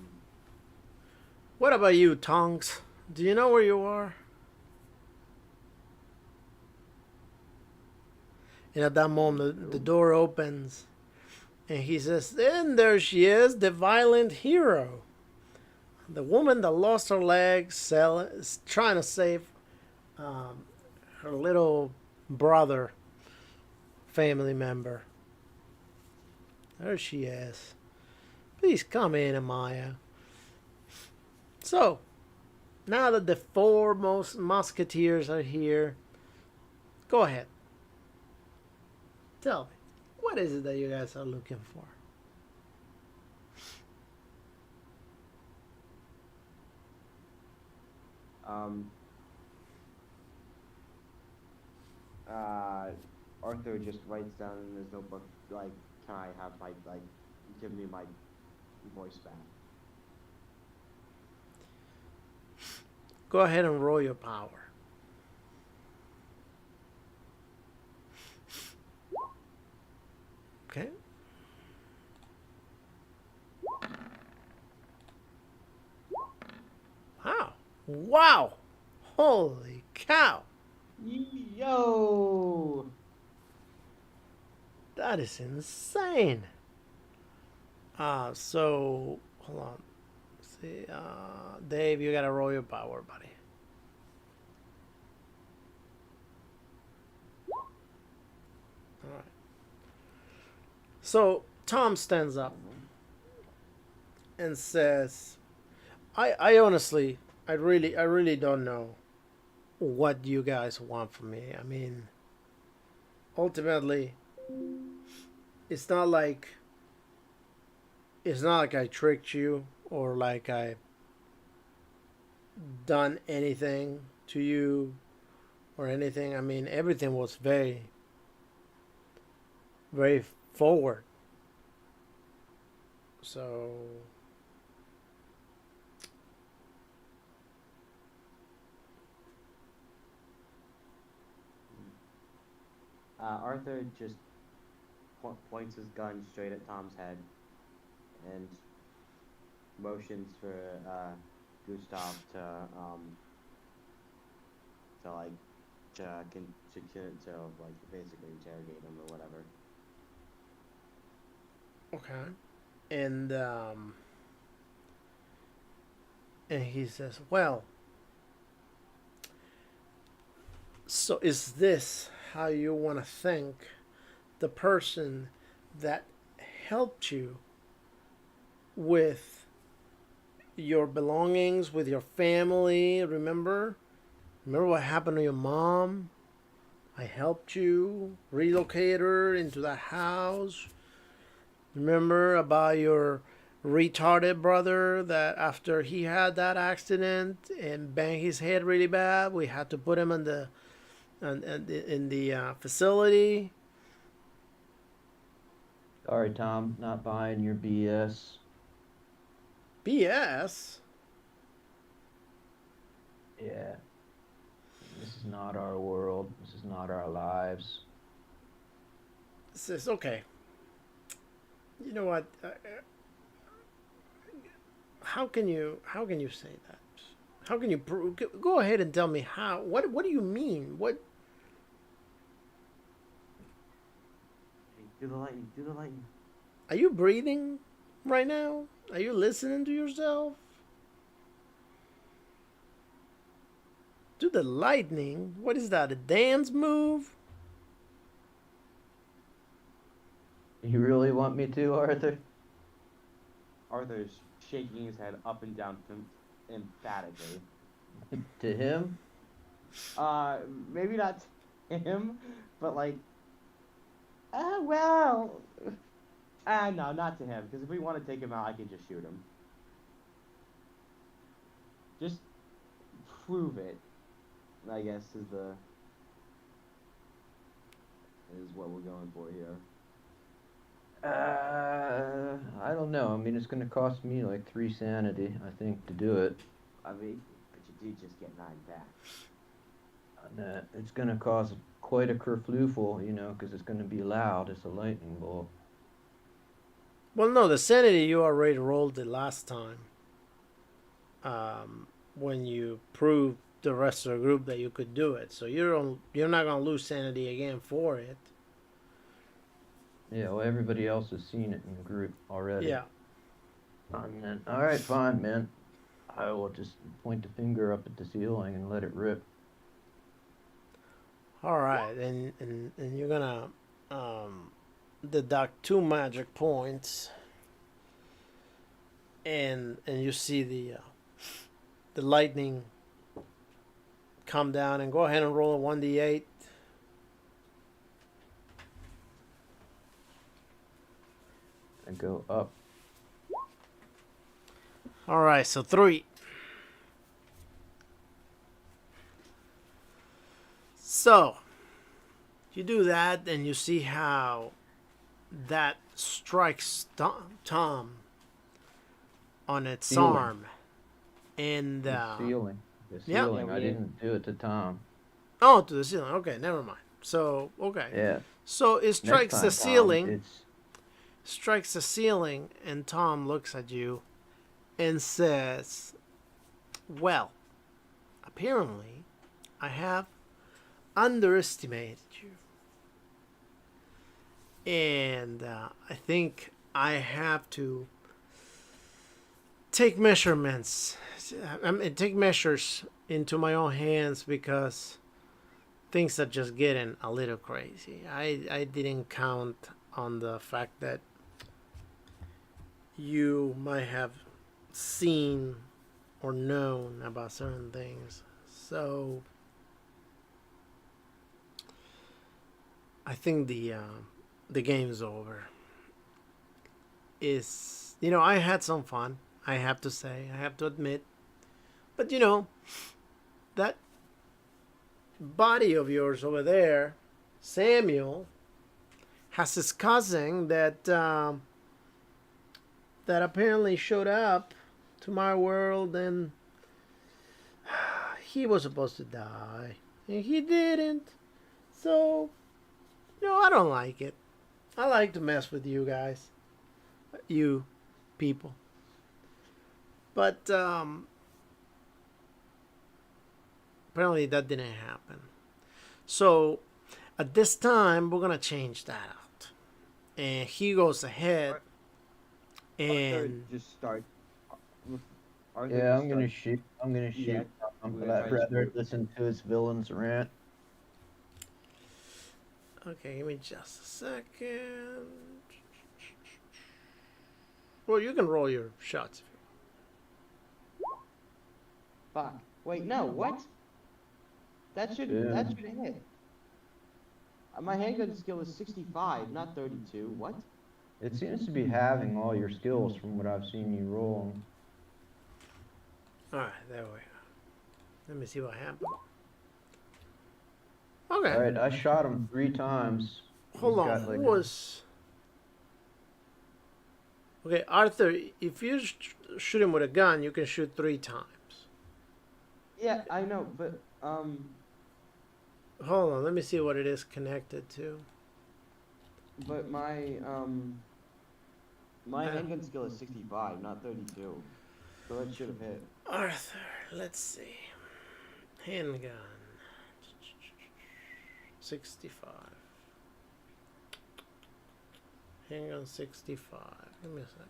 S1: What about you, Tongs? Do you know where you are? And at that moment, the door opens, and he says, "And there she is, the violent hero, the woman that lost her legs, trying to save um, her little brother, family member. There she is. Please come in, Amaya." So, now that the four most musketeers are here, go ahead. Tell me, what is it that you guys are looking for?
S2: um, Arthur just writes down in his notebook, like, can I have give me my voice back?
S1: Go ahead and roll your power. Okay. Wow. Wow. Holy cow.
S2: Yo!
S1: That is insane. So hold on. See, Dave, you gotta roll your power, buddy. All right. So Tom stands up and says, I honestly, I really don't know what you guys want from me. I mean, ultimately, it's not like I tricked you or like I done anything to you or anything. I mean, everything was very, very forward. So
S2: Arthur just points his gun straight at Tom's head and motions for Gustav to like to like basically interrogate him or whatever.
S1: okay, and he says, "Well, so is this how you want to thank the person that helped you with your belongings, with your family? Remember what happened to your mom? I helped you relocate her into that house. Remember about your retarded brother that after he had that accident and banged his head really bad, we had to put him in the facility."
S3: Sorry, Tom, not buying your BS.
S1: BS.
S3: Yeah. This is not our world. This is not our lives.
S1: Says, okay. You know what? How can you say that? How can you go ahead and tell me how? What do you mean? What?
S2: Do the lightning. Do the lightning.
S1: Are you breathing right now? Are you listening to yourself? Do the lightning? What is that? A dance move?
S3: You really want me to, Arthur?
S2: Arthur's shaking his head up and down emphatically.
S3: To him?
S2: Maybe not to him, but like, well, no, not to him, because if we want to take him out, I can just shoot him. Just prove it, I guess, is what we're going for here.
S3: I don't know. I mean, it's going to cost me like 3 sanity, I think, to do it.
S2: I mean, but you do just get 9 back.
S3: And, it's going to cause quite a kerfluffle, you know, because it's going to be loud. It's a lightning bolt.
S1: Well, no, the sanity you already rolled it last time. When you proved the rest of the group that you could do it, so you're not gonna lose sanity again for it.
S3: Yeah, well, everybody else has seen it in the group already.
S1: Yeah.
S3: And then, all right, fine, man. I will just point the finger up at the ceiling and let it rip.
S1: All right, and you're gonna deduct 2 magic points, and you see the lightning come down, and go ahead and roll a 1d8.
S3: And go up.
S1: All right, so 3. So you do that, and you see how that strikes Tom on its
S3: Ceiling.
S1: arm, and
S3: The ceiling. The
S1: Yeah.
S3: ceiling.
S2: Yeah,
S3: I didn't do it to Tom.
S1: Oh, to the ceiling. Okay, never mind. So, okay.
S3: Yeah.
S1: So it
S3: Next
S1: strikes the
S3: time, Tom,
S1: ceiling,
S3: it's
S1: and Tom looks at you and says, "Well, apparently, I have underestimated you. And I think I have to take measurements. Take measures into my own hands because things are just getting a little crazy. I didn't count on the fact that you might have seen or known about certain things. So I think the game's over. Is I had some fun. I have to say, I have to admit, but that body of yours over there, Samuel, has his cousin that apparently showed up to my world, and he was supposed to die, and he didn't. So, I don't like it. I like to mess with you guys, you people. But apparently that didn't happen. So at this time, we're gonna change that out, and he goes ahead
S2: Arthur
S1: and
S2: just start. Arthur
S3: yeah.
S2: just
S3: I'm gonna
S2: starts.
S3: shoot. I'm gonna
S2: Yeah,
S3: shoot Tom.
S2: we're
S3: But
S2: gonna
S3: I'd
S2: try to
S3: rather
S2: shoot.
S3: listen to his villains rant.
S1: okay, give me just a second. Well, you can roll your shots.
S2: Fuck. Wait, no. What? That should
S3: Yeah.
S2: hit. My handgun skill is 65, not 32. What?
S3: It seems to be having all your skills from what I've seen you roll.
S1: All right, there we go. Let me see what happened. Okay,
S3: All right, I shot him 3 times.
S1: hold
S3: He's
S1: on.
S3: got,
S1: Who
S3: like,
S1: was? Okay, Arthur. If you shoot him with a gun, you can shoot 3 times.
S2: Yeah, I know, but
S1: Hold on, let me see what it is connected to.
S2: but my
S1: I-
S2: handgun skill is 65, not 32. So that should have hit.
S1: Arthur, let's see. Handgun. 65. Handgun 65. Give me a second.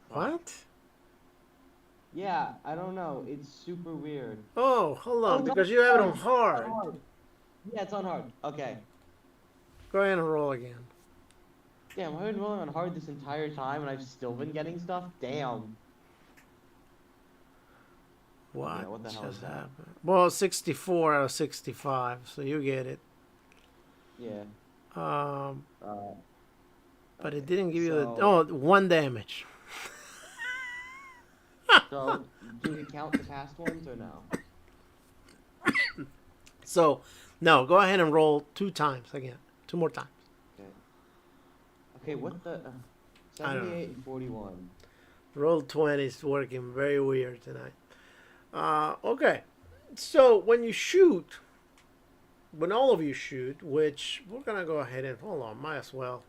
S1: What?
S2: Yeah, I don't know. It's super weird.
S1: Oh, hold on,
S2: Oh,
S1: because
S2: no,
S1: you have it on
S2: it's
S1: hard.
S2: Yeah, it's on hard. Okay.
S1: Go ahead and roll again.
S2: Damn, I've been rolling on hard this entire time and I've still been getting stuff? Damn.
S1: What,
S2: what the hell is
S1: just
S2: that?
S1: happened? Well, 64 out of 65, so you get it.
S2: Yeah.
S1: Um,
S2: Uh,
S1: but it didn't give you the...
S2: so-
S1: Oh, 1 damage.
S2: So, do we count the past ones or no?
S1: So, no, go ahead and roll 2 times again. 2 more times.
S2: Okay, what the...
S1: I don't know.
S2: 78 and 41.
S1: Roll 20 is working very weird tonight. Okay. So, when you shoot, when all of you shoot, which we're going to go ahead and... Hold on, might as well.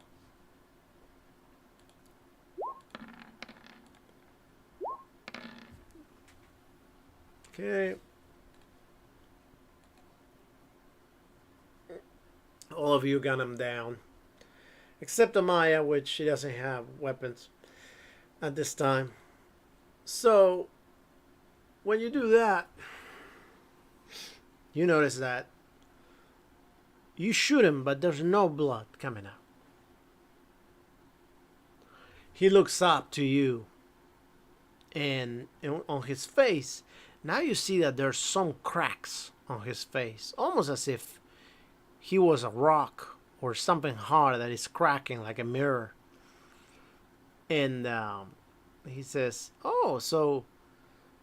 S1: Okay. All of you gun him down. Except Amaya, which she doesn't have weapons at this time. So, when you do that, you notice that you shoot him, but there's no blood coming out. He looks up to you, and on his face, now you see that there's some cracks on his face, almost as if he was a rock or something hard that is cracking like a mirror. And he says, "Oh, so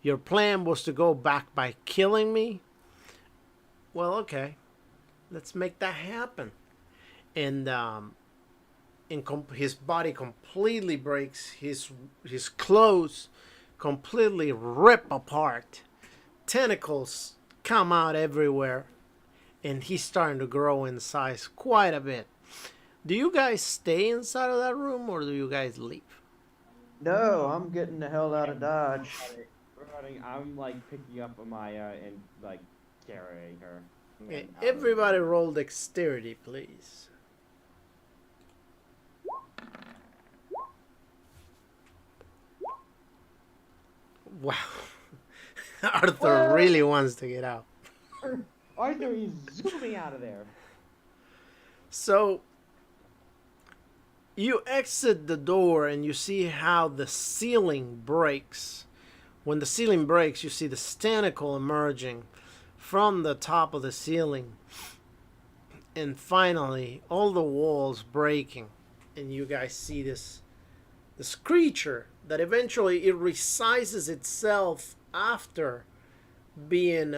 S1: your plan was to go back by killing me? Well, okay. Let's make that happen." and his body completely breaks. His clothes completely rip apart. Tentacles come out everywhere, and he's starting to grow in size quite a bit. Do you guys stay inside of that room, or do you guys leave?
S3: No, I'm getting the hell out of Dodge.
S2: We're running. I'm like picking up Amaya and like carrying her.
S1: Okay,
S2: And out of the
S1: everybody
S2: room.
S1: roll dexterity, please. Wow. Arthur really wants to get out.
S2: Arthur is zooming out of there.
S1: So you exit the door and you see how the ceiling breaks. When the ceiling breaks, you see the tentacle emerging from the top of the ceiling. And finally, all the walls breaking. And you guys see this creature that eventually it resizes itself after being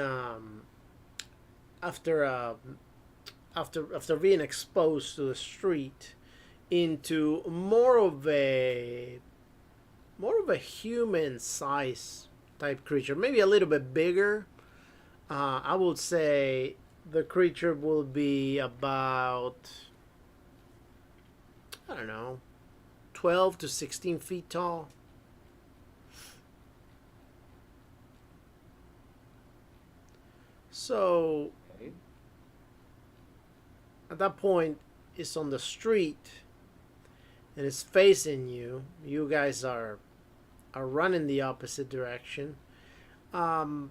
S1: after being exposed to the street into more of a human size type creature, maybe a little bit bigger. I would say the creature will be about, I don't know, 12 to 16 feet tall. So
S2: Okay.
S1: at that point, it's on the street and it's facing you. You guys are running the opposite direction. Um,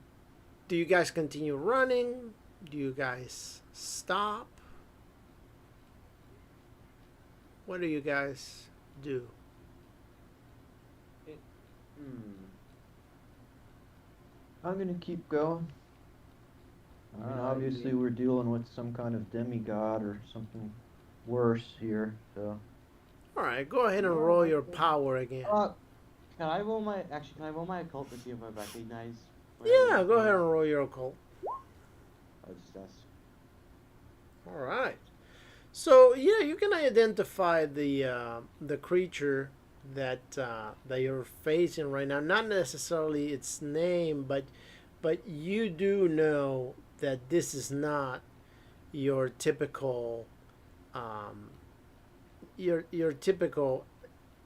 S1: do you guys continue running? Do you guys stop? What do you guys do?
S3: I'm gonna keep going. I mean, obviously we're dealing with some kind of demigod or something worse here, so.
S1: All right, go ahead and roll your power again.
S2: Can I roll my Can I roll my occult to see if I recognize?
S1: Yeah, go ahead and roll your occult.
S2: I'll just ask.
S1: All right. So yeah, you can identify the creature that that you're facing right now. Not necessarily its name, but you do know that this is not your typical your typical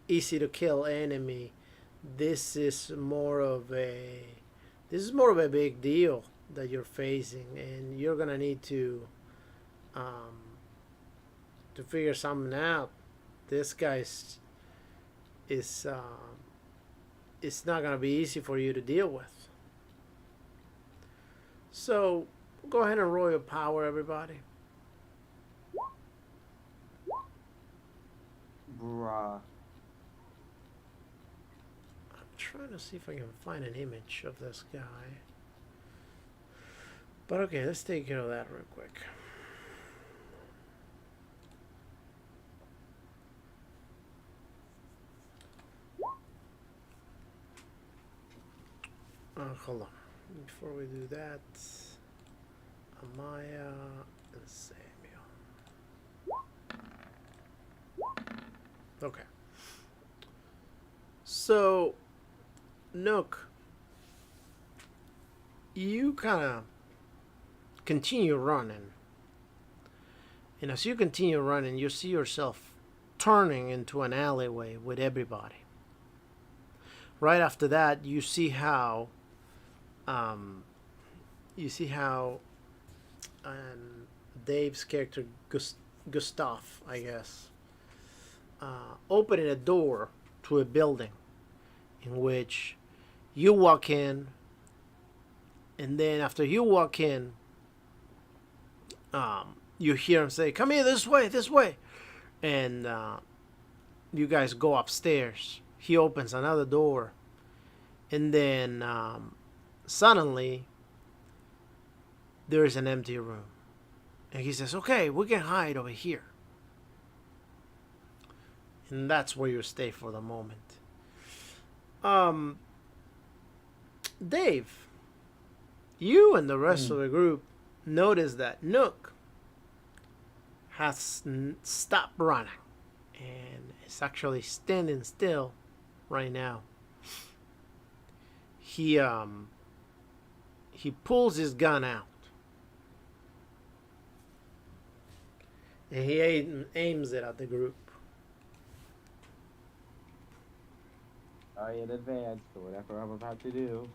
S1: easy to kill enemy. This is more of a big deal that you're facing, and you're gonna need to figure something out. This guy's is it's not gonna be easy for you to deal with. So go ahead and roll your power, everybody.
S2: Bruh.
S1: I'm trying to see if I can find an image of this guy. But okay, let's take care of that real quick. Hold on. Before we do that, Amaya and Samuel. Okay. So, Nook, you kind of continue running. And as you continue running, you see yourself turning into an alleyway with everybody. Right after that, you see how Dave's character Gustav, I guess, opening a door to a building in which you walk in, and then after you walk in, you hear him say, "Come here, this way," and you guys go upstairs. He opens another door, and then suddenly there is an empty room, and he says, "Okay, we can hide over here," and that's where you stay for the moment. Dave, you and the rest of the group notice that Nook has stopped running and is actually standing still right now. He pulls his gun out and he aims it at the group.
S2: I in advance to whatever I'm about to do.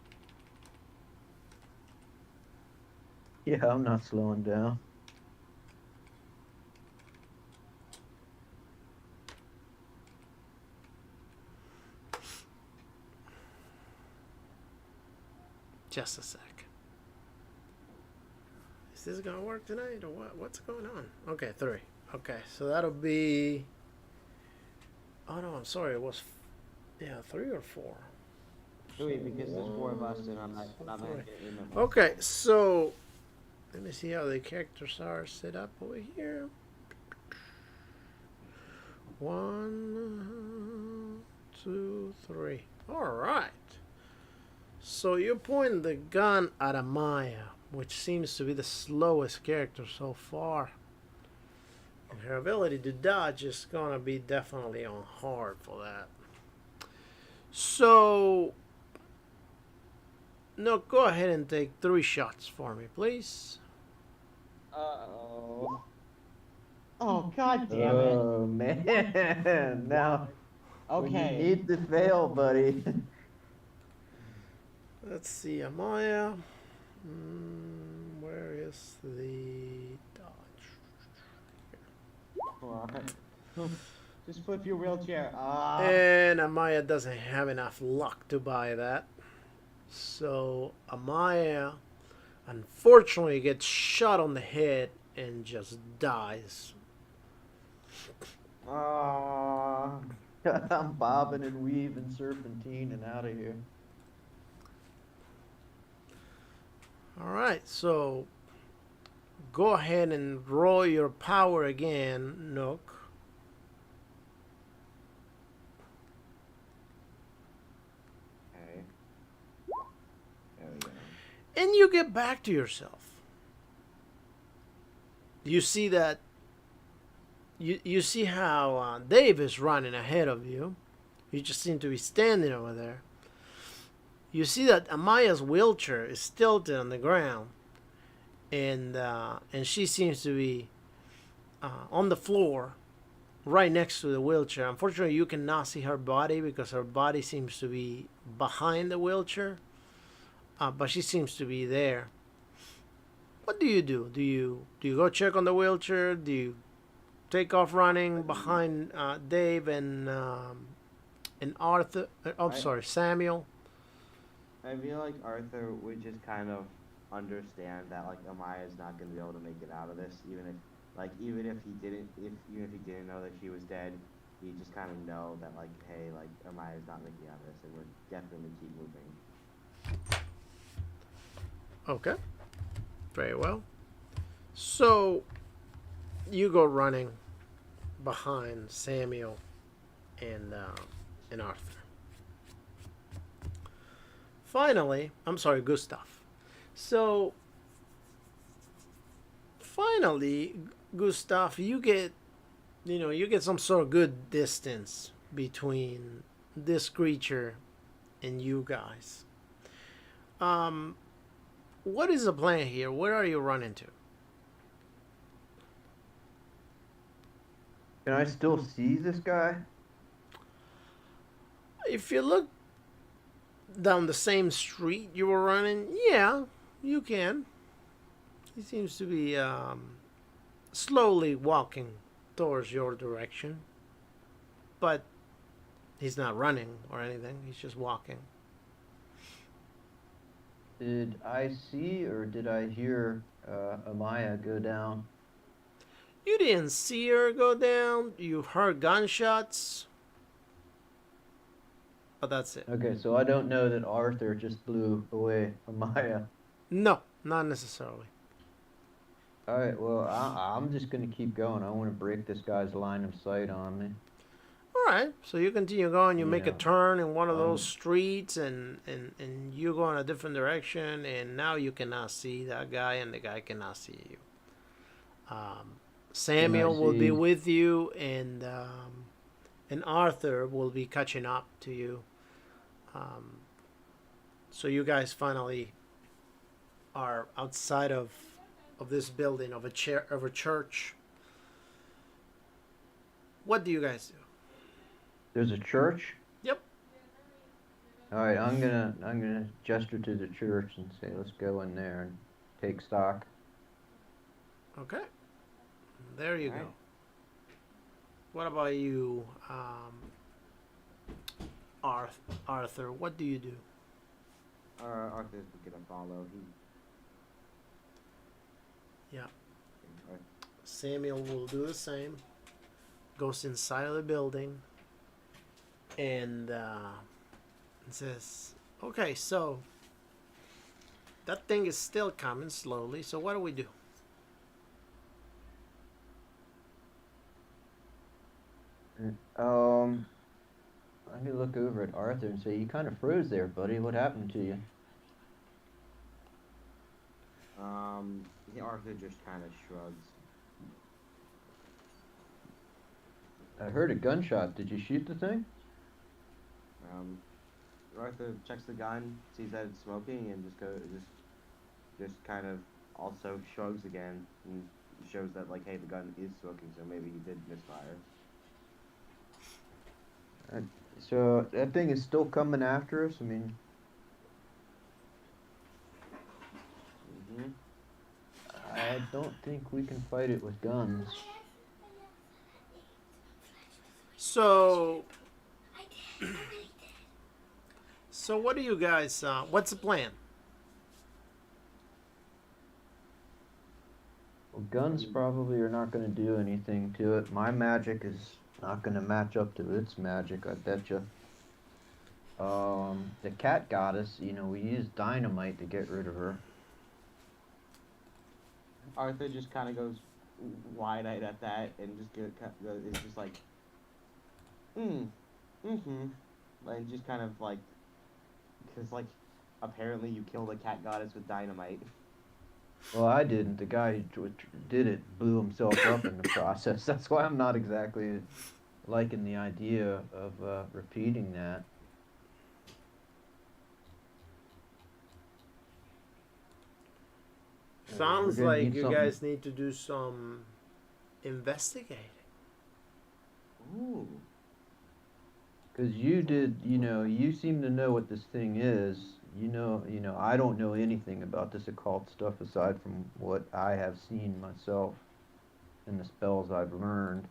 S3: Yeah, I'm not slowing down.
S1: Just a sec. Is this gonna work tonight or what? What's going on? Okay, 3. Okay, so that'll be. Oh no, I'm sorry. It was, 3 or 4.
S2: Wait, because there's 4 of us and I'm not
S1: Three.
S2: getting them.
S1: Okay, so let me see how the characters are set up over here. 1, 2, 3. All right. So you point the gun at Amaya, which seems to be the slowest character so far. And her ability to dodge is gonna be definitely on hard for that. So, no, go ahead and take 3 shots for me, please.
S2: Uh-oh. Oh, god damn it.
S3: Oh man, now when you
S2: Okay.
S3: need to fail, buddy.
S1: Let's see, Amaya. Where is the dodge?
S2: Just flip your wheelchair.
S1: And Amaya doesn't have enough luck to buy that. So Amaya unfortunately gets shot on the head and just dies.
S3: I'm bobbing and weaving, serpentining out of here.
S1: Alright, so go ahead and roll your power again, Nook.
S2: Okay. There we go.
S1: And you get back to yourself. You see that you see how Dave is running ahead of you. You just seem to be standing over there. You see that Amaya's wheelchair is tilted on the ground, and she seems to be on the floor, right next to the wheelchair. Unfortunately, you cannot see her body because her body seems to be behind the wheelchair, but she seems to be there. What do? Do you go check on the wheelchair? Do you take off running behind Dave and Arthur? Samuel.
S2: I feel like Arthur would just kind of understand that like Amaya's not gonna be able to make it out of this, even if he didn't know that she was dead, he just kind of know that like, hey, like Amaya's not making it out of this, and we're definitely keep moving.
S1: Okay. Very well. So you go running behind Samuel and Arthur. Finally, I'm sorry, Gustav. So finally, Gustav, you get some sort of good distance between this creature and you guys. What is the plan here? Where are you running to?
S3: Can I still see this guy?
S1: If you look down the same street you were running, yeah, you can. He seems to be slowly walking towards your direction, but he's not running or anything. He's just walking.
S3: Did I see or did I hear Amaya go down?
S1: You didn't see her go down. You heard gunshots, but that's it.
S3: Okay, so I don't know that Arthur just blew away Amaya.
S1: No, not necessarily.
S3: All right, well, I'm just going to keep going. I want to break this guy's line of sight on me.
S1: All right, so you continue going. You make a
S3: Yeah.
S1: turn in one of those streets, and you go in a different direction, and now you cannot see that guy, and the guy cannot see you.
S3: Can I
S1: Samuel will be
S3: see?
S1: with you, and Arthur will be catching up to you. Um, so you guys finally are outside of this building of a church. What do you guys do?
S3: There's a church.
S1: Yep.
S3: All right, I'm gonna gesture to the church and say, let's go in there and take stock.
S1: Okay. There you
S2: All
S1: go.
S2: right.
S1: What about you, Arthur? What do you do?
S2: Arthur's gonna follow.
S1: Yeah.
S2: Ar-
S1: Samuel will do the same. Goes inside of the building and says, "Okay, so that thing is still coming slowly. So what do we do?"
S3: Um, Let me look over at Arthur and say, you kind of froze there, buddy. What happened to you?
S2: Arthur just kind of shrugs.
S3: I heard a gunshot. Did you shoot the thing?
S2: Um, Arthur checks the gun, sees that it's smoking, and just kind of also shrugs again and shows that like, hey, the gun is smoking, so maybe he did misfire.
S3: So that thing is still coming after us. I mean,
S2: Mm-hmm.
S3: I don't think we can fight it with guns.
S1: So, so what do you guys? What's the plan?
S3: Well, guns probably are not going to do anything to it. My magic is not going to match up to its magic, I betcha. The cat goddess, we used dynamite to get rid of her.
S2: Arthur just kind of goes wide-eyed at that and it's just like, mm-hmm, and just kind of like, because like, apparently you killed a cat goddess with dynamite.
S3: Well, I didn't. The guy who did it blew himself up in the process. That's why I'm not exactly liking the idea of repeating that.
S1: Sounds
S3: We're gonna
S1: like
S3: need
S1: you
S3: something.
S1: guys need to do some investigating.
S2: Ooh.
S3: Because you did, you seem to know what this thing is. I don't know anything about this occult stuff aside from what I have seen myself and the spells I've learned.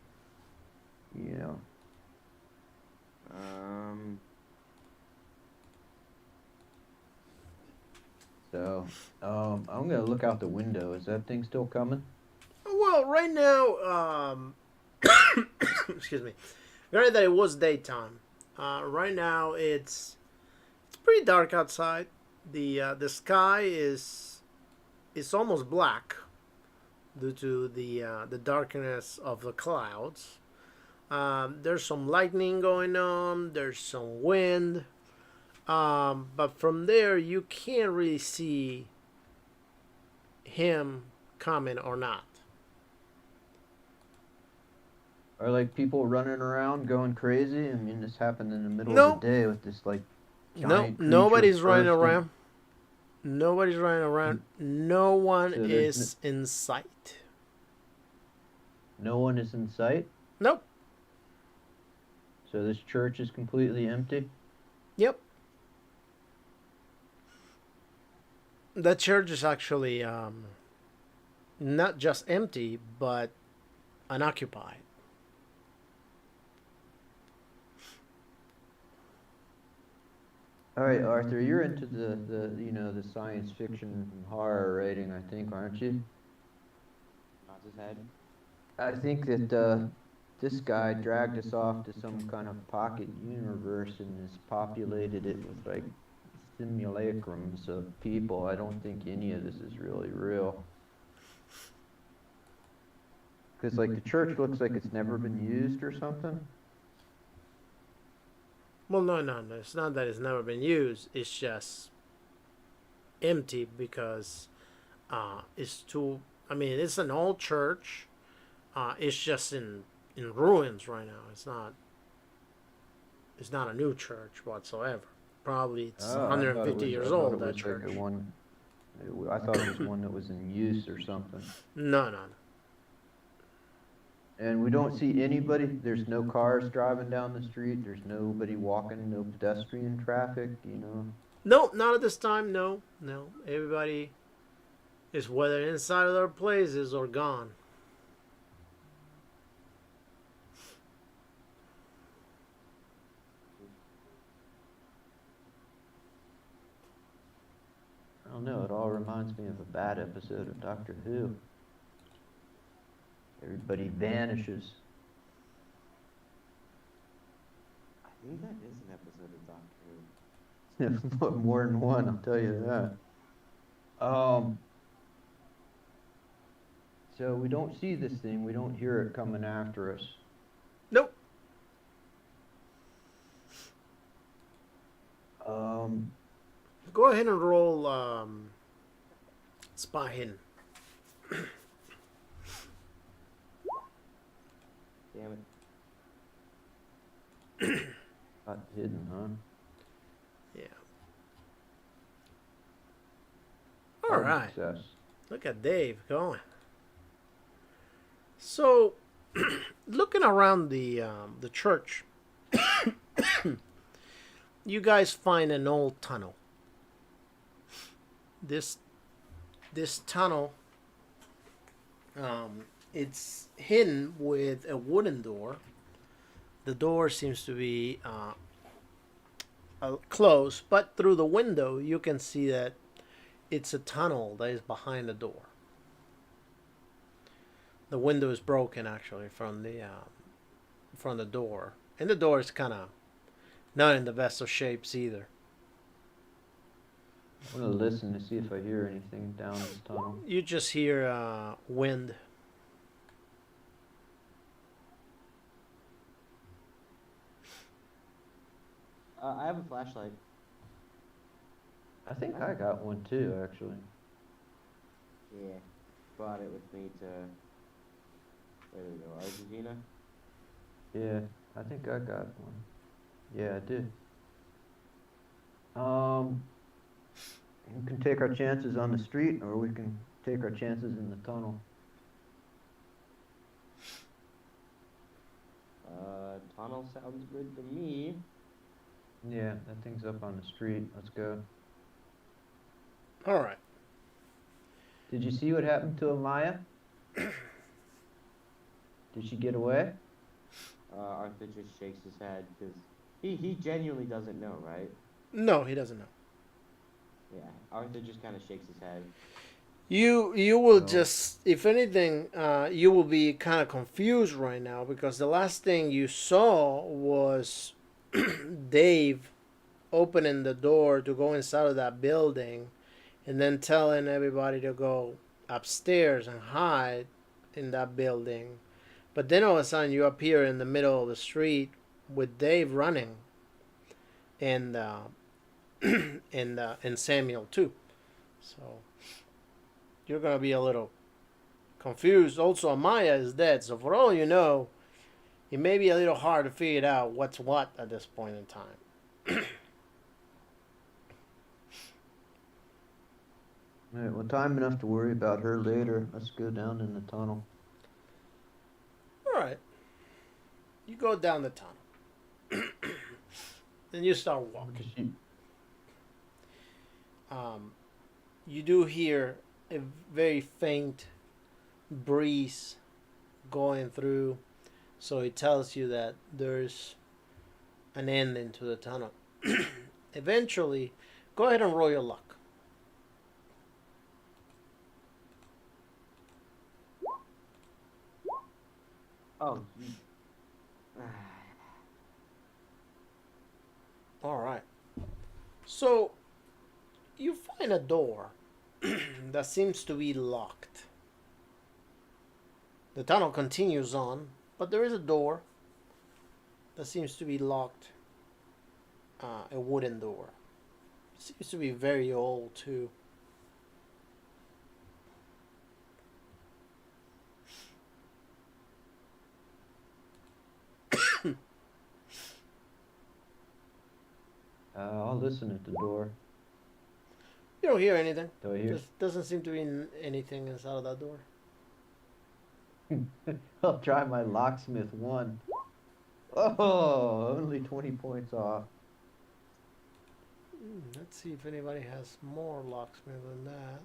S3: You know.
S2: Um.
S3: So, I'm gonna look out the window. Is that thing still coming?
S1: Well, right now, excuse me. Granted that it was daytime. Right now it's pretty dark outside. The sky is almost black due to the darkness of the clouds. There's some lightning going on. There's some wind. But from there, you can't really see him coming or not.
S3: Are like people running around going crazy? I mean, this happened in the middle of
S1: No,
S3: the day with this like
S1: no,
S3: giant creature
S1: nobody's running
S3: bursting.
S1: around. Nobody's running around. No one
S3: So
S1: is in sight.
S3: no one is in sight.
S1: Nope.
S3: So this church is completely empty.
S1: Yep. The church is actually not just empty, but unoccupied.
S3: All right, Arthur, you're into the science fiction and horror writing, I think, aren't you?
S2: Nods his head.
S3: I think that this guy dragged us off to some kind of pocket universe and has populated it with like simulacrums of people. I don't think any of this is really real. Because like the church looks like it's never been used or something.
S1: Well, no. It's not that it's never been used. It's just empty because it's too. I mean, it's an old church. It's just in ruins right now. It's not a new church whatsoever. Probably it's
S3: Oh,
S1: 150 years
S3: I thought
S1: old.
S3: it
S1: That
S3: was like
S1: church.
S3: a one. I thought it was one that was in use or something.
S1: No, no, no.
S3: And we don't see anybody. There's no cars driving down the street. There's nobody walking. No pedestrian traffic. You know.
S1: No, not at this time. No, no. Everybody is whether inside of their places or gone.
S3: I don't know. It all reminds me of a bad episode of Doctor Who. Everybody vanishes.
S2: I think that is an episode of Doctor Who.
S3: More than one, I'll tell you that. So we don't see this thing. We don't hear it coming after us.
S1: Nope. Go ahead and roll spot hidden.
S2: Damn it.
S3: Not hidden, huh?
S1: Yeah. All right.
S3: Success.
S1: Look at Dave going. So, looking around the church, you guys find an old tunnel. This tunnel, it's hidden with a wooden door. The door seems to be closed, but through the window you can see that it's a tunnel that is behind the door. The window is broken actually from the door, and the door is kind of not in the best of shapes either.
S3: I'm gonna listen to see if I hear anything down this tunnel.
S1: You just hear wind.
S2: I have a flashlight.
S3: I think I got one too, actually.
S2: Yeah. Brought it with me to. Where did we go? Argentina?
S3: Yeah, I think I got one. Yeah, I did. We can take our chances on the street, or we can take our chances in the tunnel.
S2: Tunnel sounds good to me.
S3: Yeah, that thing's up on the street. Let's go.
S1: All right.
S3: Did you see what happened to Amaya? Did she get away?
S2: Arthur just shakes his head because he genuinely doesn't know, right?
S1: No, he doesn't know.
S2: Yeah, Arthur just kind of shakes his head.
S1: You will
S3: No.
S1: just, if anything, you will be kind of confused right now because the last thing you saw was Dave opening the door to go inside of that building and then telling everybody to go upstairs and hide in that building. But then all of a sudden you appear in the middle of the street with Dave running and and Samuel too. So you're gonna be a little confused. Also, Amaya is dead, so for all you know, it may be a little hard to figure out what's what at this point in time.
S3: Alright, well, time enough to worry about her later. Let's go down in the tunnel.
S1: All right, you go down the tunnel, then you start walking. You do hear a very faint breeze going through, so it tells you that there's an ending to the tunnel. Eventually, go ahead and roll your luck.
S2: Oh,
S1: All right. So you find a door that seems to be locked. The tunnel continues on, but there is a door that seems to be locked. A wooden door. It seems to be very old too.
S3: I'll listen at the door.
S1: You don't hear anything.
S3: Do I hear?
S1: Just doesn't seem to be anything inside of that door.
S3: I'll try my locksmith 1. Oh, only 20 points off.
S1: Let's see if anybody has more locksmith than that.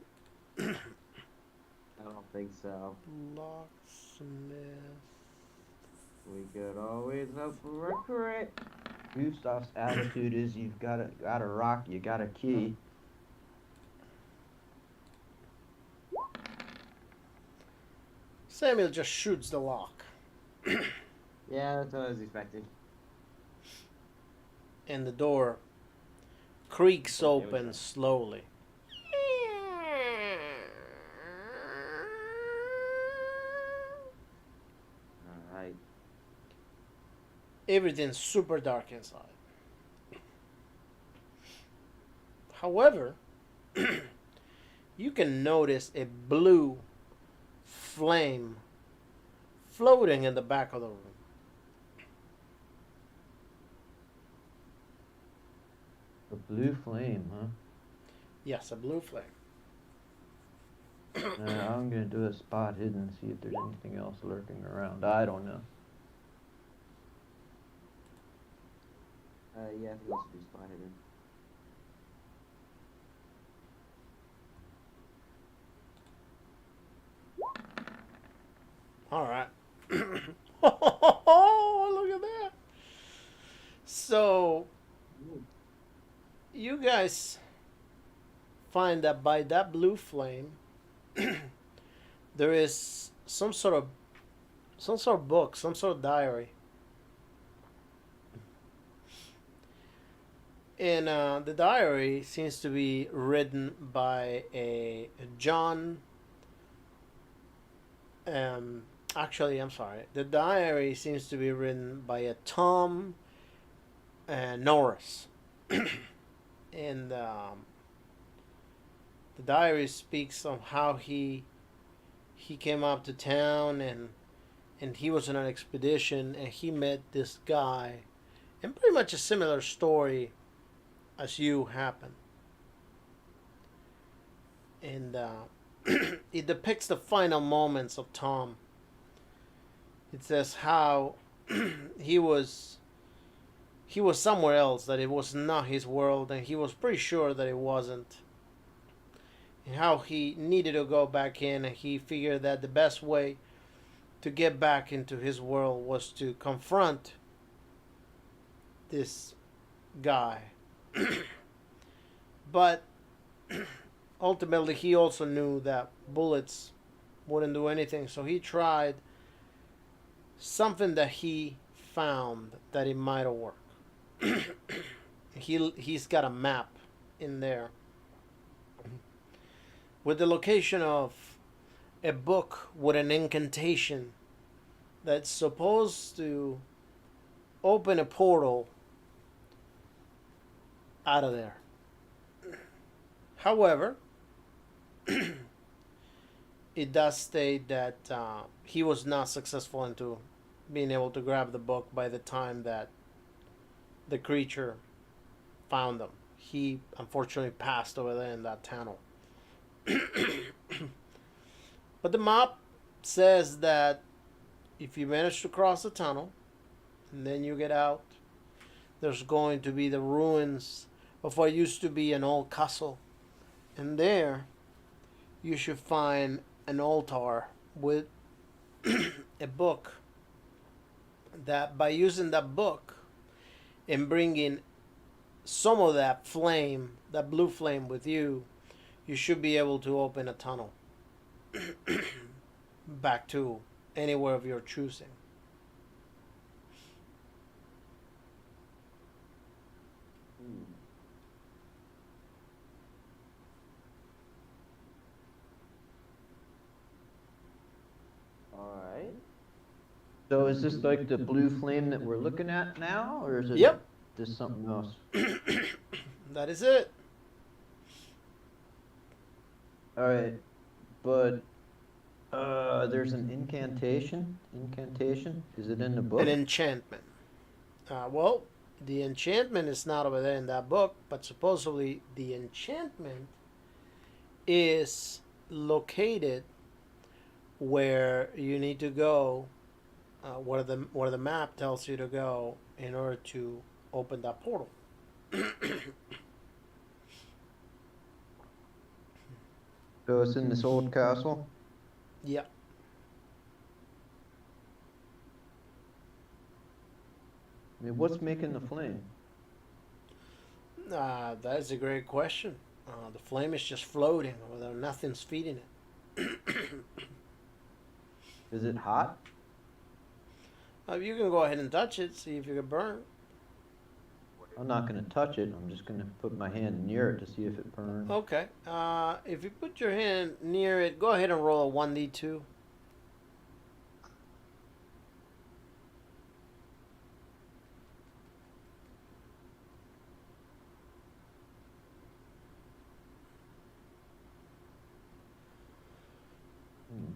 S2: I don't think so.
S1: Locksmith.
S2: We could always hope for a crit.
S3: Gustav's attitude is you've got a rock, you got a key.
S1: Samuel just shoots the lock.
S2: Yeah, that's what I was expecting.
S1: And the door creaks
S2: Okay,
S1: open
S2: what's
S1: slowly.
S2: Alright.
S1: Everything's super dark inside. However, you can notice a blue flame floating in the back of the room.
S3: A blue flame, huh?
S1: Yes, a blue flame.
S3: I'm gonna do a spot hidden, see if there's anything else lurking around. I don't know.
S2: Yeah, I think I should be spotted in.
S1: All right. Oh, look at that. So, you guys find that by that blue flame, there is some sort of book, some sort of diary. And the diary seems to be written by a John. Actually, I'm sorry. The diary seems to be written by a Tom Norris. And the diary speaks of how he came up to town and he was on an expedition and he met this guy, and pretty much a similar story as you happened. And it depicts the final moments of Tom. It says how he was somewhere else, that it was not his world, and he was pretty sure that it wasn't. And how he needed to go back in, and he figured that the best way to get back into his world was to confront this guy. But ultimately, he also knew that bullets wouldn't do anything, so he tried something that he found that it might have worked. He's got a map in there with the location of a book with an incantation that's supposed to open a portal out of there. However, it does state that he was not successful into being able to grab the book by the time that the creature found him. He unfortunately passed over there in that tunnel. But the map says that if you manage to cross the tunnel and then you get out, there's going to be the ruins of what used to be an old castle. And there you should find an altar with a book, that by using that book and bringing some of that flame, that blue flame with you, you should be able to open a tunnel back to anywhere of your choosing.
S2: Alright.
S3: So is this like the blue flame that we're looking at now, or is it
S1: Yep.
S3: this something else?
S1: That is it.
S3: Alright, but there's an incantation? Incantation? Is it in the book?
S1: An enchantment. Well, The enchantment is not over there in that book, but supposedly the enchantment is located where you need to go, where the map tells you to go in order to open that portal.
S3: So it's in this old castle.
S1: Yeah.
S3: I mean, what's making the flame?
S1: That is a great question. The flame is just floating, although nothing's feeding it.
S3: Is it hot?
S1: You can go ahead and touch it, see if you can burn.
S3: I'm not gonna touch it. I'm just gonna put my hand near it to see if it burns.
S1: Okay. If you put your hand near it, go ahead and roll a 1d2.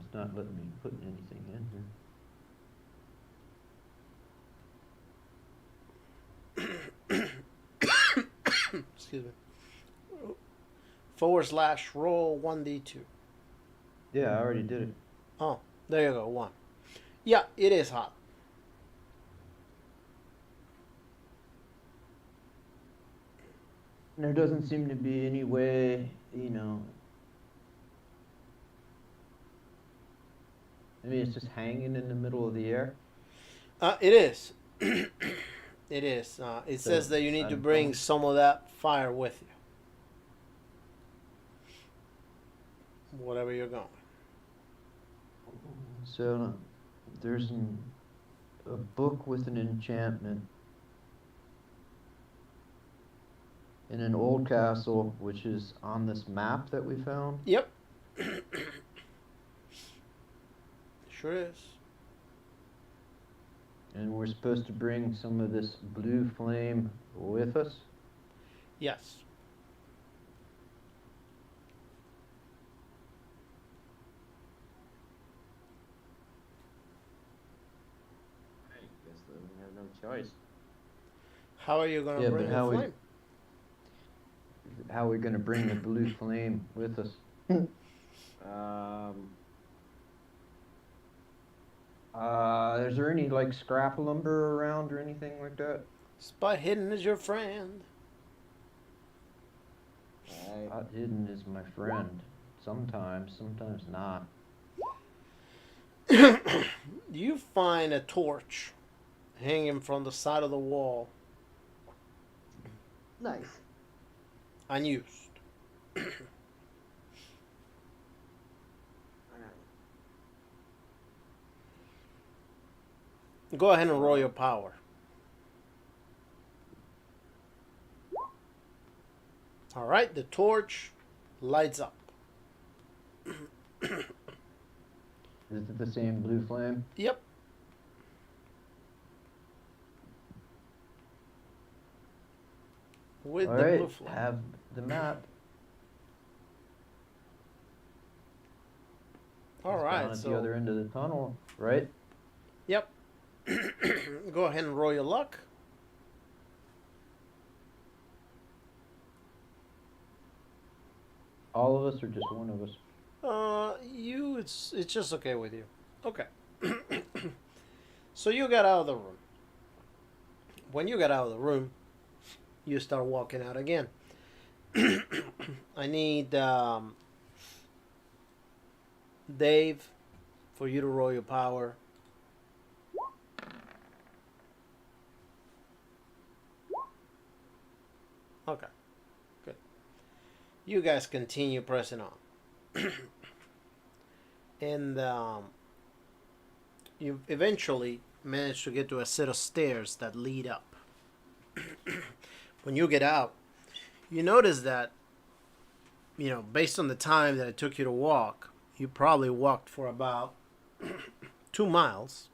S3: It's not letting me put anything in here.
S1: Excuse me. /roll 1d2.
S3: Yeah, I already did it.
S1: Oh, there you go. 1. Yeah, it is hot.
S3: And there doesn't seem to be any way, maybe it's just hanging in the middle of the air.
S1: It is. It is. It
S3: So,
S1: says that you need to bring
S3: unfold.
S1: some of that fire with you. Whatever you're going.
S3: So there's a book with an enchantment in an old castle, which is on this map that we found.
S1: Yep. Sure is.
S3: And we're supposed to bring some of this blue flame with us.
S1: Yes.
S2: I guess that we have no choice.
S1: How are you going to
S3: Yeah,
S1: bring
S3: but
S1: the
S3: how
S1: flame?
S3: How are we going to bring the blue flame with us? Is there any like scrap lumber around or anything like that?
S1: Spot hidden is your friend.
S3: Hot hidden is my friend. Sometimes not.
S1: You find a torch hanging from the side of the wall,
S2: Nice.
S1: unused. Go ahead and roll your power. All right, the torch lights up.
S3: Is it the same blue flame?
S1: Yep. With
S3: All
S1: the
S3: right,
S1: blue flame.
S3: have the map.
S1: All
S3: It's
S1: right,
S3: down at
S1: so
S3: the other end of the tunnel, right?
S1: yep. Go ahead and roll your luck.
S3: All of us or just one of us?
S1: It's just okay with you. Okay. So you got out of the room. When you got out of the room, you start walking out again. I need Dave for you to roll your power. Okay, good. You guys continue pressing on. And you eventually manage to get to a set of stairs that lead up. When you get out, you notice that, based on the time that it took you to walk, you probably walked for about 2 miles.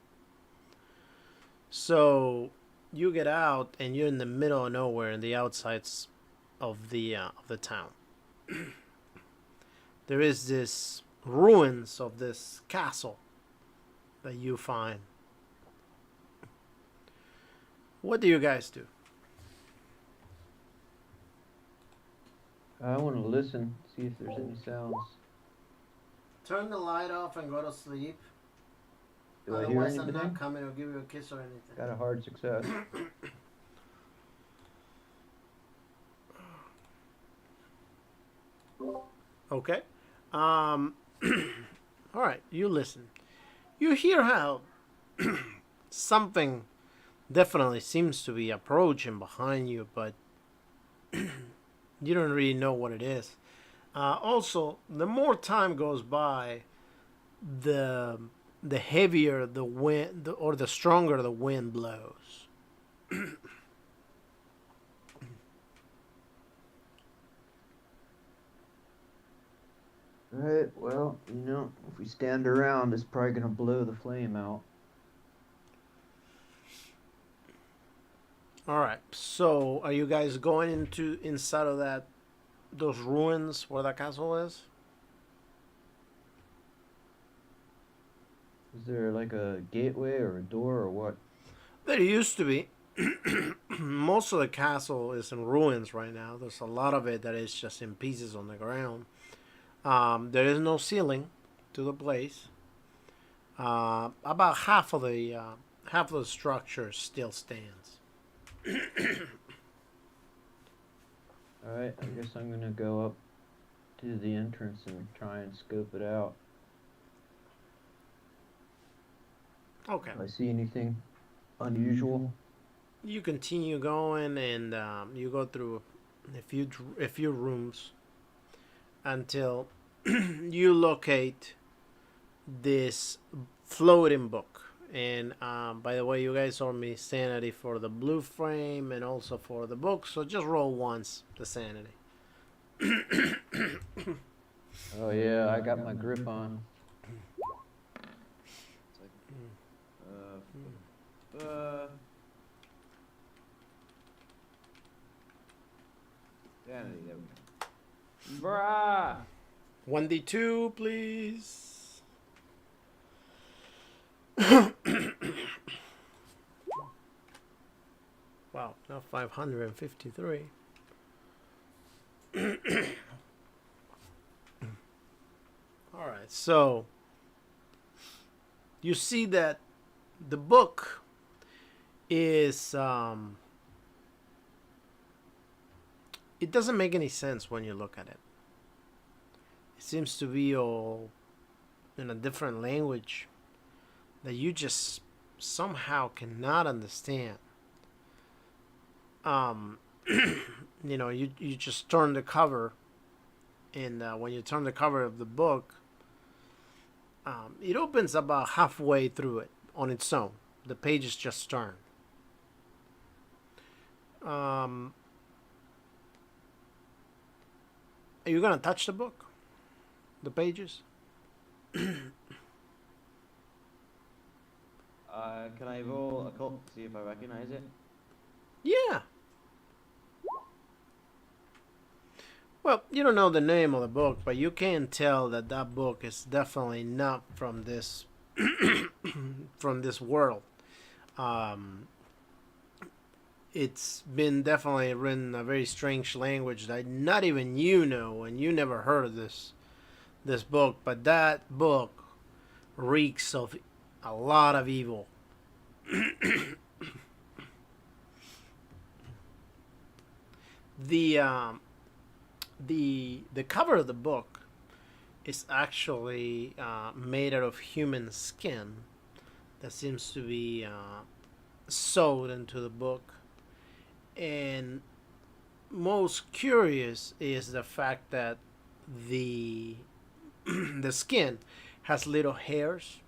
S1: So you get out and you're in the middle of nowhere in the outsides of the town. There is this ruins of this castle that you find. What do you guys do?
S3: I want to listen, see if there's any sounds.
S1: Turn the light off and go to sleep.
S3: Do I hear
S1: Otherwise, I'm not
S3: anything?
S1: coming to give you a kiss or anything.
S3: Got a hard success.
S1: Okay. All right. You listen. You hear how something definitely seems to be approaching behind you, but you don't really know what it is. Also, the more time goes by, the the heavier the wind, or the stronger the wind blows.
S3: Alright, well, if we stand around, it's probably gonna blow the flame out.
S1: All right. So, are you guys going inside of those ruins where the castle is?
S3: Is there like a gateway or a door or what?
S1: There used to be. Most of the castle is in ruins right now. There's a lot of it that is just in pieces on the ground. There is no ceiling to the place. About half of the structure still stands.
S3: Alright, I guess I'm gonna go up to the entrance and try and scope it out.
S1: Okay.
S3: Do I see anything unusual?
S1: You continue going, and you go through a few rooms until you locate this floating book. And by the way, you guys owe me sanity for the blue frame and also for the book, so just roll once the sanity.
S3: Oh yeah, I got my grip on.
S2: Sanity, there we go. Bruh!
S1: 1d2, please. Wow, now 553. All right, so you see that the book is it doesn't make any sense when you look at it. It seems to be all in a different language that you just somehow cannot understand. You just turn the cover, and when you turn the cover of the book, it opens about halfway through it on its own. The pages just turn. Are you gonna touch the book? The pages?
S2: Can I roll a cult to see if I recognize it?
S1: Yeah. Well, you don't know the name of the book, but you can tell that that book is definitely not from this from this world. It's been definitely written in a very strange language that not even you know, and you never heard of this book. But that book reeks of a lot of evil. the the cover of the book is actually made out of human skin that seems to be sewed into the book. And most curious is the fact that the the skin has little hairs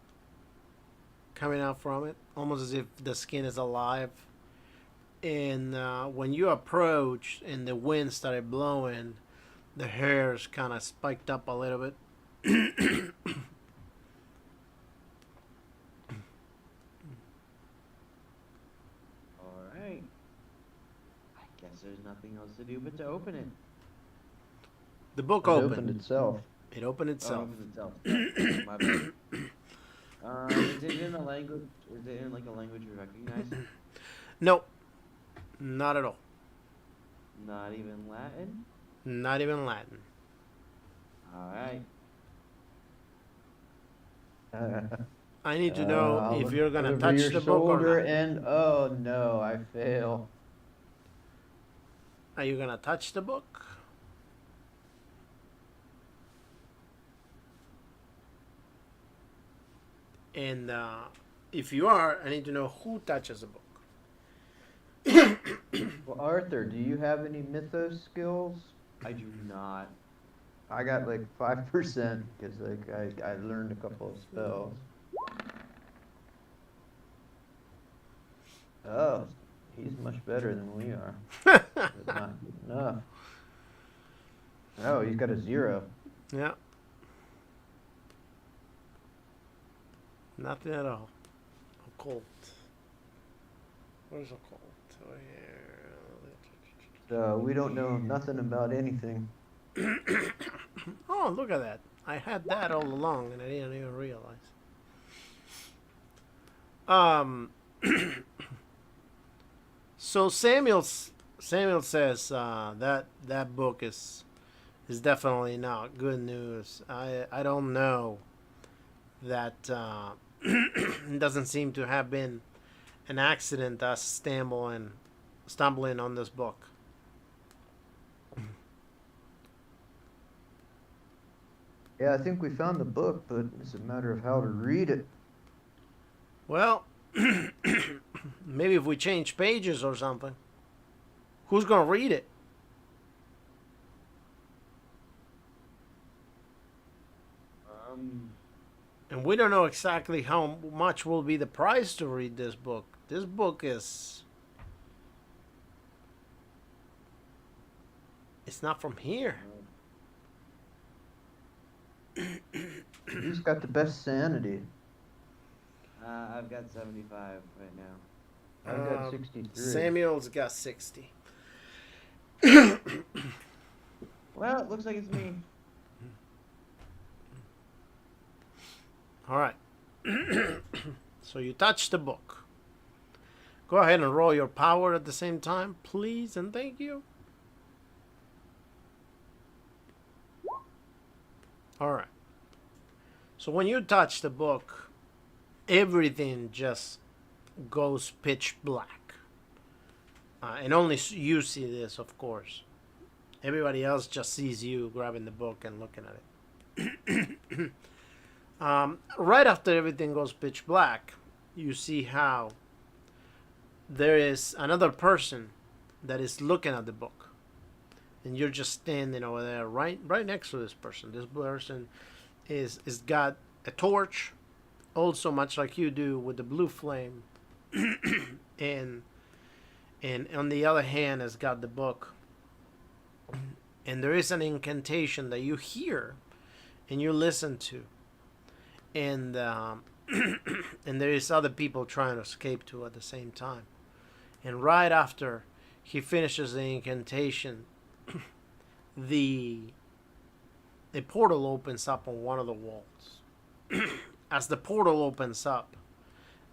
S1: coming out from it, almost as if the skin is alive. And when you approach and the wind started blowing, the hairs kind of spiked up a little bit.
S2: Alright. I guess there's nothing else to do but to open it.
S1: The book
S3: It
S1: opened.
S3: opened itself.
S1: It opened itself.
S2: Oh, it opens itself. My bad. Is it in a language? Is it in like a language you recognize?
S1: No, not at all.
S2: Not even Latin?
S1: Not even Latin.
S2: All right.
S1: I need to know
S3: I'll
S1: if
S3: look
S1: you're gonna
S3: over
S1: touch
S3: your
S1: the book or
S3: shoulder
S1: not.
S3: and oh no, I fail.
S1: Are you gonna touch the book? And if you are, I need to know who touches the book.
S3: Well, Arthur, do you have any mythos skills?
S2: I do not.
S3: I got like 5% because like I learned a couple of spells. Oh, he's much better than we are, but not good enough. Oh, he's got a 0.
S1: Yeah, nothing at all. Occult. Where's occult? Oh, here.
S3: So we don't know nothing about anything.
S1: Oh, look at that. I had that all along and I didn't even realize. So Samuel says that book is definitely not good news. I don't know that it doesn't seem to have been an accident us stumbling on this book.
S3: Yeah, I think we found the book, but it's a matter of how to read it.
S1: Well, maybe if we change pages or something. Who's gonna read it? And we don't know exactly how much will be the price to read this book. This book is. It's not from here.
S3: Who's got the best sanity?
S2: I've got 75 right now.
S3: I've got 63.
S1: Samuel's got 60.
S2: Well, it looks like it's me.
S1: All right. So you touch the book. Go ahead and roll your power at the same time, please, and thank you. All right. So when you touch the book, everything just goes pitch black. And only you see this, of course. Everybody else just sees you grabbing the book and looking at it. Right after everything goes pitch black, you see how there is another person that is looking at the book. And you're just standing over there right next to this person. This person is got a torch, also much like you do with the blue flame. and on the other hand has got the book. And there is an incantation that you hear and you listen to. And and there is other people trying to escape to at the same time. And right after he finishes the incantation, the portal opens up on one of the walls. As the portal opens up,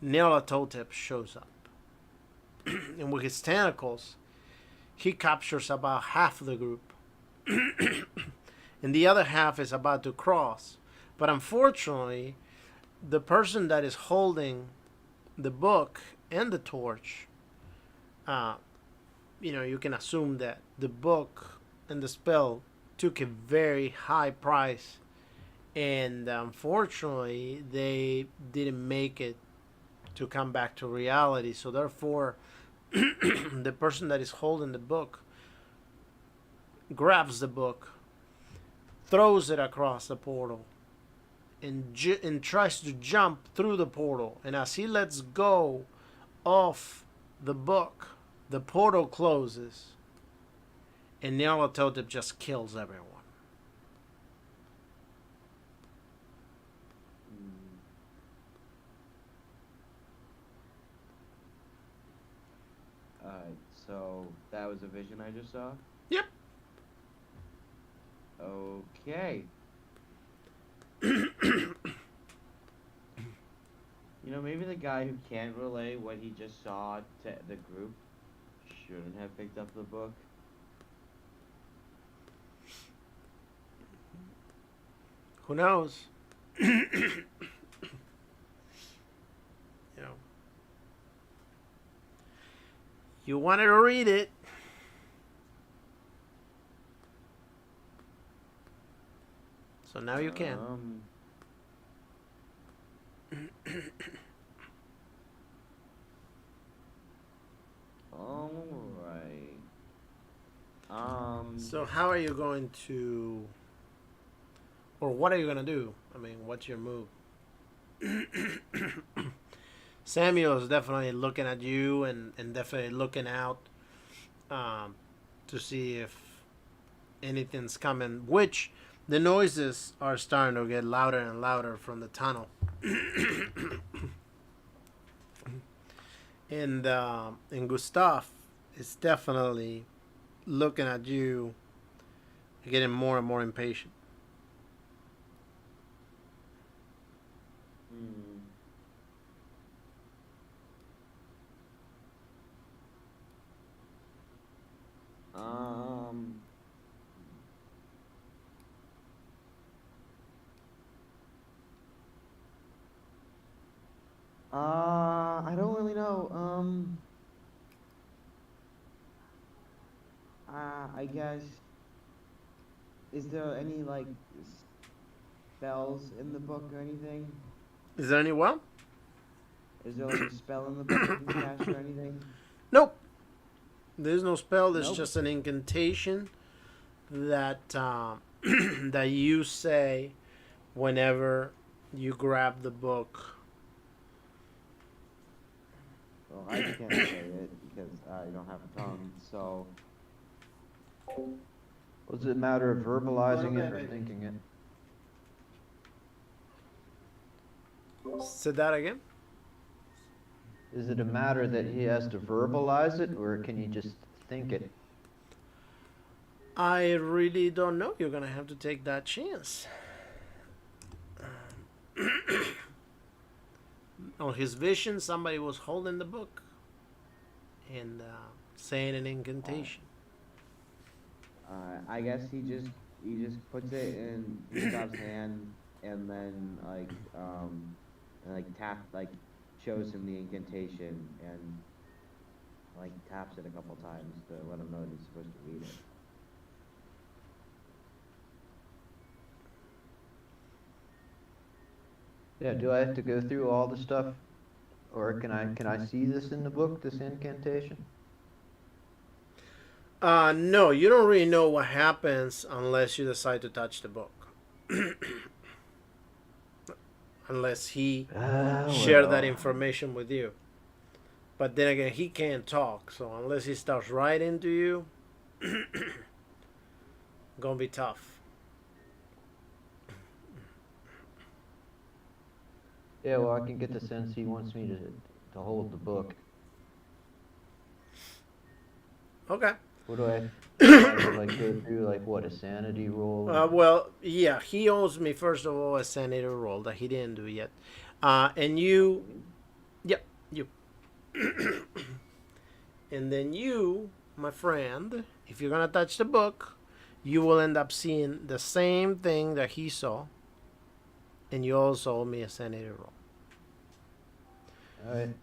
S1: Nyarlathotep shows up. And with his tentacles, he captures about half of the group. And the other half is about to cross. But unfortunately, the person that is holding the book and the torch, you can assume that the book and the spell took a very high price. And unfortunately, they didn't make it to come back to reality. So therefore, the person that is holding the book grabs the book, throws it across the portal, and tries to jump through the portal. And as he lets go of the book, the portal closes, and Nyarlathotep just kills everyone.
S2: So that was a vision I just saw?
S1: Yep.
S2: Okay. Maybe the guy who can't relay what he just saw to the group shouldn't have picked up the book.
S1: Who knows? You know, you wanted to read it. So now you can.
S2: All right.
S1: So how are you going to, or what are you gonna do? I mean, what's your move? Samuel is definitely looking at you and definitely looking out to see if anything's coming. Which the noises are starting to get louder and louder from the tunnel. And Gustav is definitely looking at you, getting more and more impatient.
S2: Hmm. Um. I don't really know. I guess. Is there any like spells in the book or anything?
S1: Is there any well?
S2: Is there like a spell in the book I can cast or anything?
S1: Nope. There's no spell. There's
S2: Nope.
S1: just an incantation that that you say whenever you grab the book.
S2: Well, I can't say it because I don't have a tongue. So.
S3: Was it a matter of verbalizing it or thinking it?
S1: Say that again.
S3: Is it a matter that he has to verbalize it, or can he just think it?
S1: I really don't know. You're gonna have to take that chance. On his vision, somebody was holding the book and saying an incantation.
S2: I guess he just puts it in Gustav's hand and then shows him the incantation and like taps it a couple times to let him know that he's supposed to read it.
S3: Yeah, do I have to go through all the stuff, or can I see this in the book, this incantation?
S1: No, you don't really know what happens unless you decide to touch the book. Unless he shared that information with you. But then again, he can't talk, so unless he starts writing to you, gonna be tough.
S3: Yeah, well, I can get the sense he wants me to hold the book.
S1: Okay.
S3: What do I have to like go through, like what, a sanity roll?
S1: Well, yeah, he owes me first of all a sanity roll that he didn't do yet, and you, yep, you, and then you, my friend, if you're gonna touch the book, you will end up seeing the same thing that he saw, and you also owe me a sanity roll.
S3: Alright,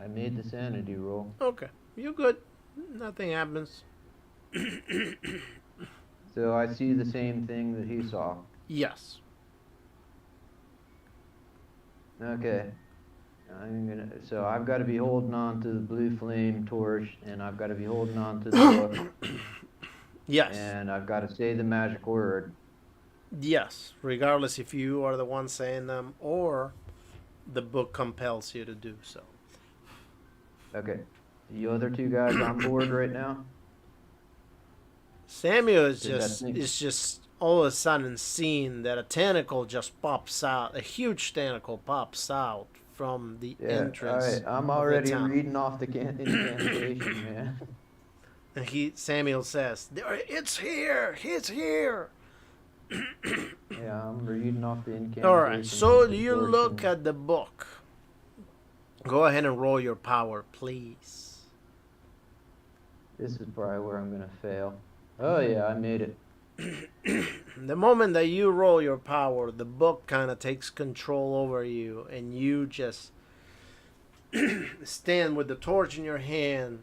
S3: I made the sanity roll.
S1: Okay, you're good. Nothing happens.
S3: So I see the same thing that he saw.
S1: Yes.
S3: Okay. So I've got to be holding on to the blue flame torch, and I've got to be holding on to the book,
S1: Yes.
S3: and I've got to say the magic word.
S1: Yes. Regardless if you are the one saying them or the book compels you to do so.
S3: Okay. The other two guys on board right now?
S1: Samuel is
S3: Did that
S1: just
S3: thing-
S1: is just all of a sudden seeing that a tentacle just pops out, a huge tentacle pops out from the
S3: Yeah,
S1: entrance.
S3: alright. I'm
S1: of the
S3: already
S1: town.
S3: reading off the incantation, man.
S1: And Samuel says, "It's here! It's here!"
S3: Yeah, I'm reading off the incantation.
S1: All right. So
S3: the
S1: you
S3: portion.
S1: look at the book. Go ahead and roll your power, please.
S3: This is probably where I'm gonna fail. Oh yeah, I made it.
S1: The moment that you roll your power, the book kind of takes control over you, and you just stand with the torch in your hand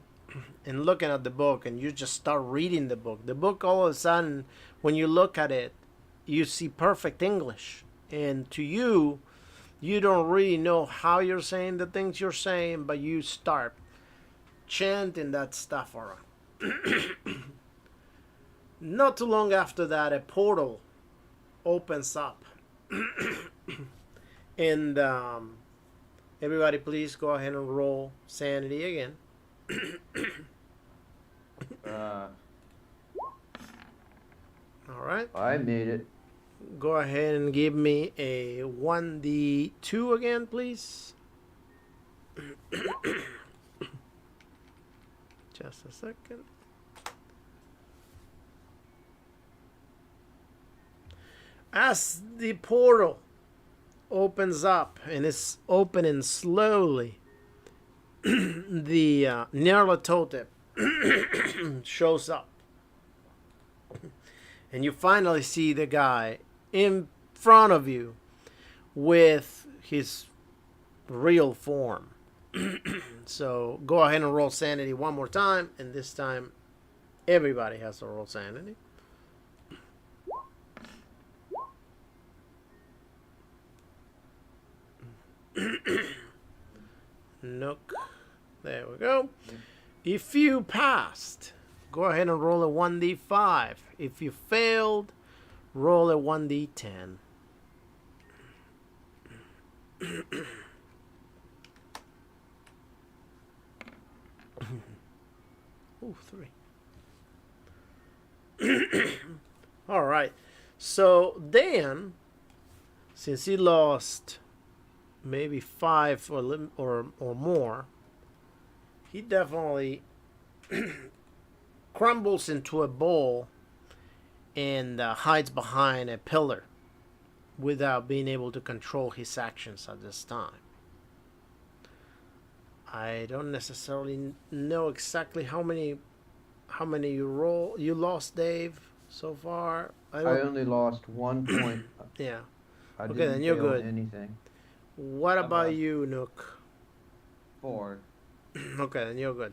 S1: and looking at the book, and you just start reading the book. The book, all of a sudden, when you look at it, you see perfect English, and to you, you don't really know how you're saying the things you're saying, but you start chanting that stuff around. Not too long after that, a portal opens up. And everybody, please go ahead and roll sanity again.
S2: Uh,
S1: All right.
S3: I made it.
S1: Go ahead and give me a 1d2 again, please. Just a second. As the portal opens up, and it's opening slowly, the Nyarlathotep shows up. And you finally see the guy in front of you with his real form. So go ahead and roll sanity one more time, and this time everybody has to roll sanity. Nook. There we go. If you passed, go ahead and roll a 1d5. If you failed, roll a 1d10. Ooh, 3. All right. So Dan, since he lost maybe 5 or more, he definitely crumbles into a ball and hides behind a pillar without being able to control his actions at this time. I don't necessarily know exactly how many you lost, Dave, so far.
S3: I only lost 1 point.
S1: Yeah.
S3: I
S1: Okay,
S3: didn't
S1: then you're
S3: fail
S1: good.
S3: anything.
S1: What
S2: I'm
S1: about
S2: lost.
S1: you, Nook?
S2: 4.
S1: Okay, then you're good.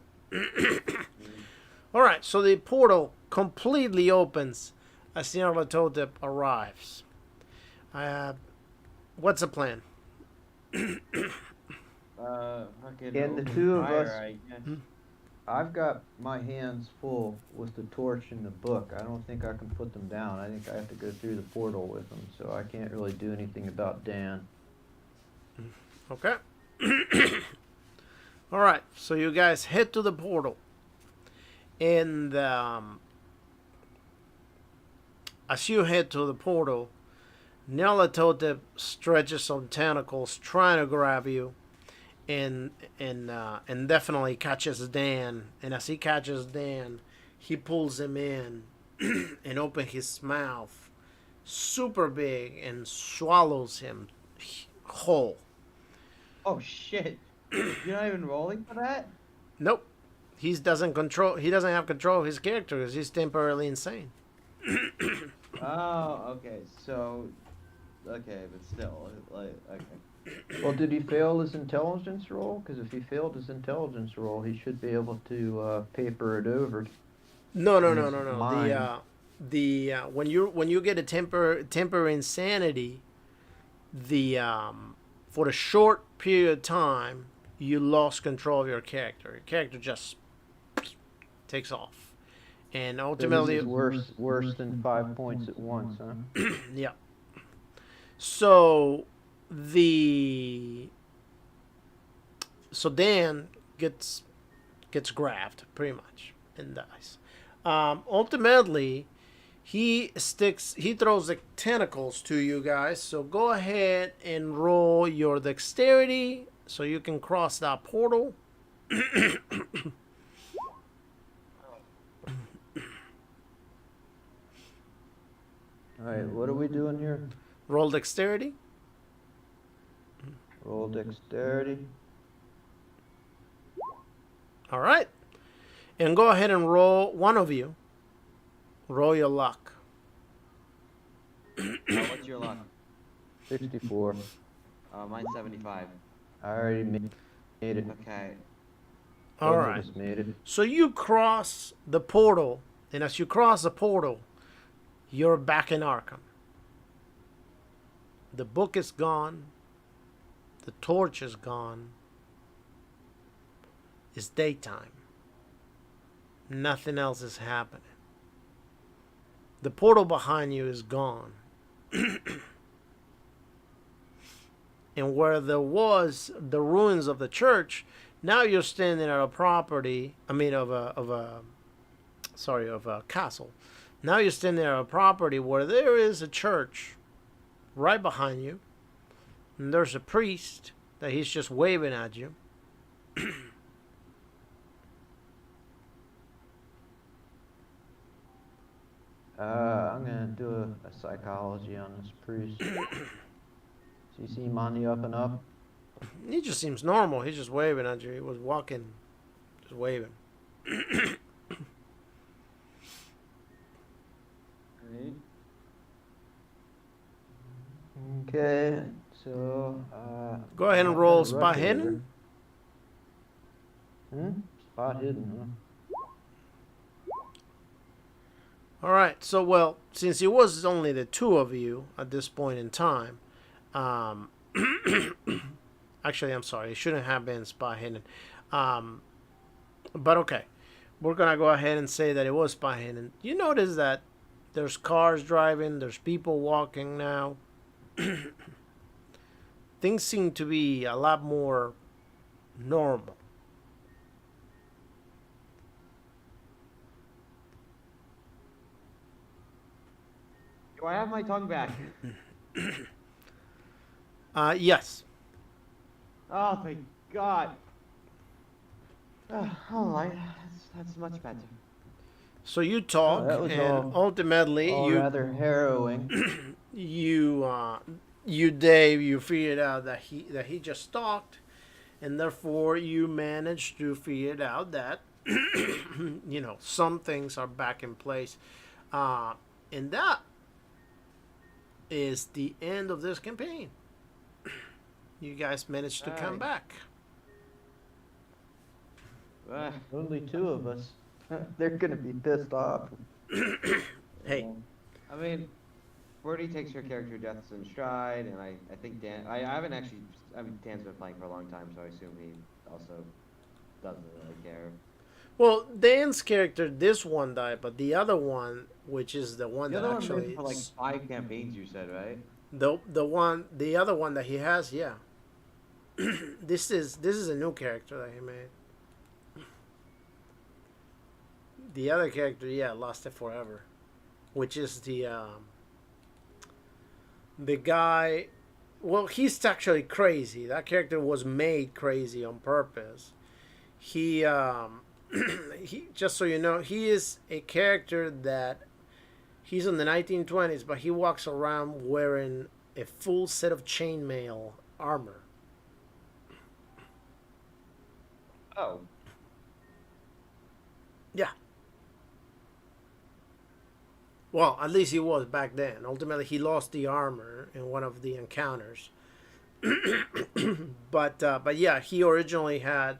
S1: All right, so the portal completely opens as Nyarlathotep arrives. What's the plan?
S2: Fucking
S3: Can the
S2: open
S3: two of
S2: fire,
S3: us-
S2: I guess.
S3: I've got my hands full with the torch and the book. I don't think I can put them down. I think I have to go through the portal with them, so I can't really do anything about Dan.
S1: Okay. All right, so you guys head to the portal. And as you head to the portal, Nyarlathotep stretches some tentacles trying to grab you, and definitely catches Dan. And as he catches Dan, he pulls him in and opens his mouth super big and swallows him whole.
S2: Oh shit! You're not even rolling for that?
S1: Nope. He doesn't have control of his character because he's temporarily insane.
S2: Oh, okay. So, okay, but still, like, okay.
S3: Well, did he fail his intelligence roll? Because if he failed his intelligence roll, he should be able to paper it over.
S1: No.
S3: Mine.
S1: When you get a temper insanity, for a short period of time you lost control of your character. Your character just takes off, and ultimately,
S3: So this is worse than 5 points at once, huh?
S1: yeah. So Dan gets grabbed pretty much and dies. Ultimately, he throws the tentacles to you guys. So go ahead and roll your dexterity so you can cross that portal.
S3: Alright, what are we doing here?
S1: Roll dexterity.
S3: Roll dexterity.
S1: All right. And go ahead and roll, one of you. Roll your luck.
S2: your luck?
S3: 64.
S2: Mine's 75.
S3: I already made it.
S2: Okay.
S1: All
S3: Both
S1: right.
S3: of us made it.
S1: So you cross the portal, and as you cross the portal, you're back in Arkham. The book is gone. The torch is gone. It's daytime. Nothing else is happening. The portal behind you is gone. And where there was the ruins of the church, now you're standing at a property, of a castle. Now you're standing at a property where there is a church right behind you. And there's a priest that he's just waving at you.
S3: I'm gonna do a psychology on this priest. Does he seem on the up and up?
S1: He just seems normal. He's just waving at you. He was walking, just waving.
S2: Right.
S3: Okay, so
S1: Go ahead and
S3: I'm
S1: roll
S3: gonna rush
S1: spot
S3: over.
S1: hidden.
S3: Spot hidden, huh?
S1: All right. So, well, since it was only the two of you at this point in time, actually, I'm sorry. It shouldn't have been spot hidden. But okay, we're gonna go ahead and say that it was spot hidden. You notice that there's cars driving, there's people walking now. Things seem to be a lot more normal.
S2: Do I have my tongue back?
S1: Yes.
S2: Oh, thank God. All right. That's much better.
S1: So you talk,
S3: that was
S1: and
S3: all-
S1: ultimately
S3: All rather harrowing.
S1: you Dave, you figured out that he just talked, and therefore you managed to figure it out that some things are back in place, and that is the end of this campaign. You guys managed to come
S2: Alright.
S1: back.
S3: Only two of us. They're gonna be pissed off.
S1: Hey,
S2: I mean, Birdie takes her character deaths in stride, and I think Dan. I haven't actually. I mean, Dan's been playing for a long time, so I assume he also doesn't really care.
S1: well, Dan's character, this one died, but the other one, which is the one
S2: The
S1: that
S2: other one
S1: actually
S2: lived for like 5 campaigns. You said, right?
S1: the other one that he has, yeah. This is a new character that he made. The other character, yeah, lost it forever, which is the guy. Well, he's actually crazy. That character was made crazy on purpose. He he, just so you know, he is a character that he's in the 1920s, but he walks around wearing a full set of chainmail armor.
S2: Oh.
S1: Yeah. Well, at least he was back then. Ultimately, he lost the armor in one of the encounters. But yeah, he originally had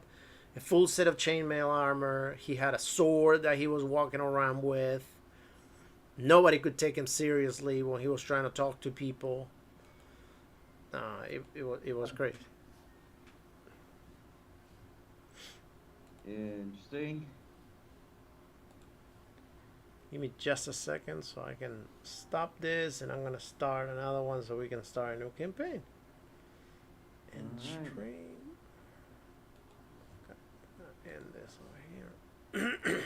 S1: a full set of chainmail armor. He had a sword that he was walking around with. Nobody could take him seriously when he was trying to talk to people. It was great.
S2: Interesting.
S1: Give me just a second so I can stop this, and I'm gonna start another one so we can start a new campaign. And
S2: Alright.
S1: stream. End this over here.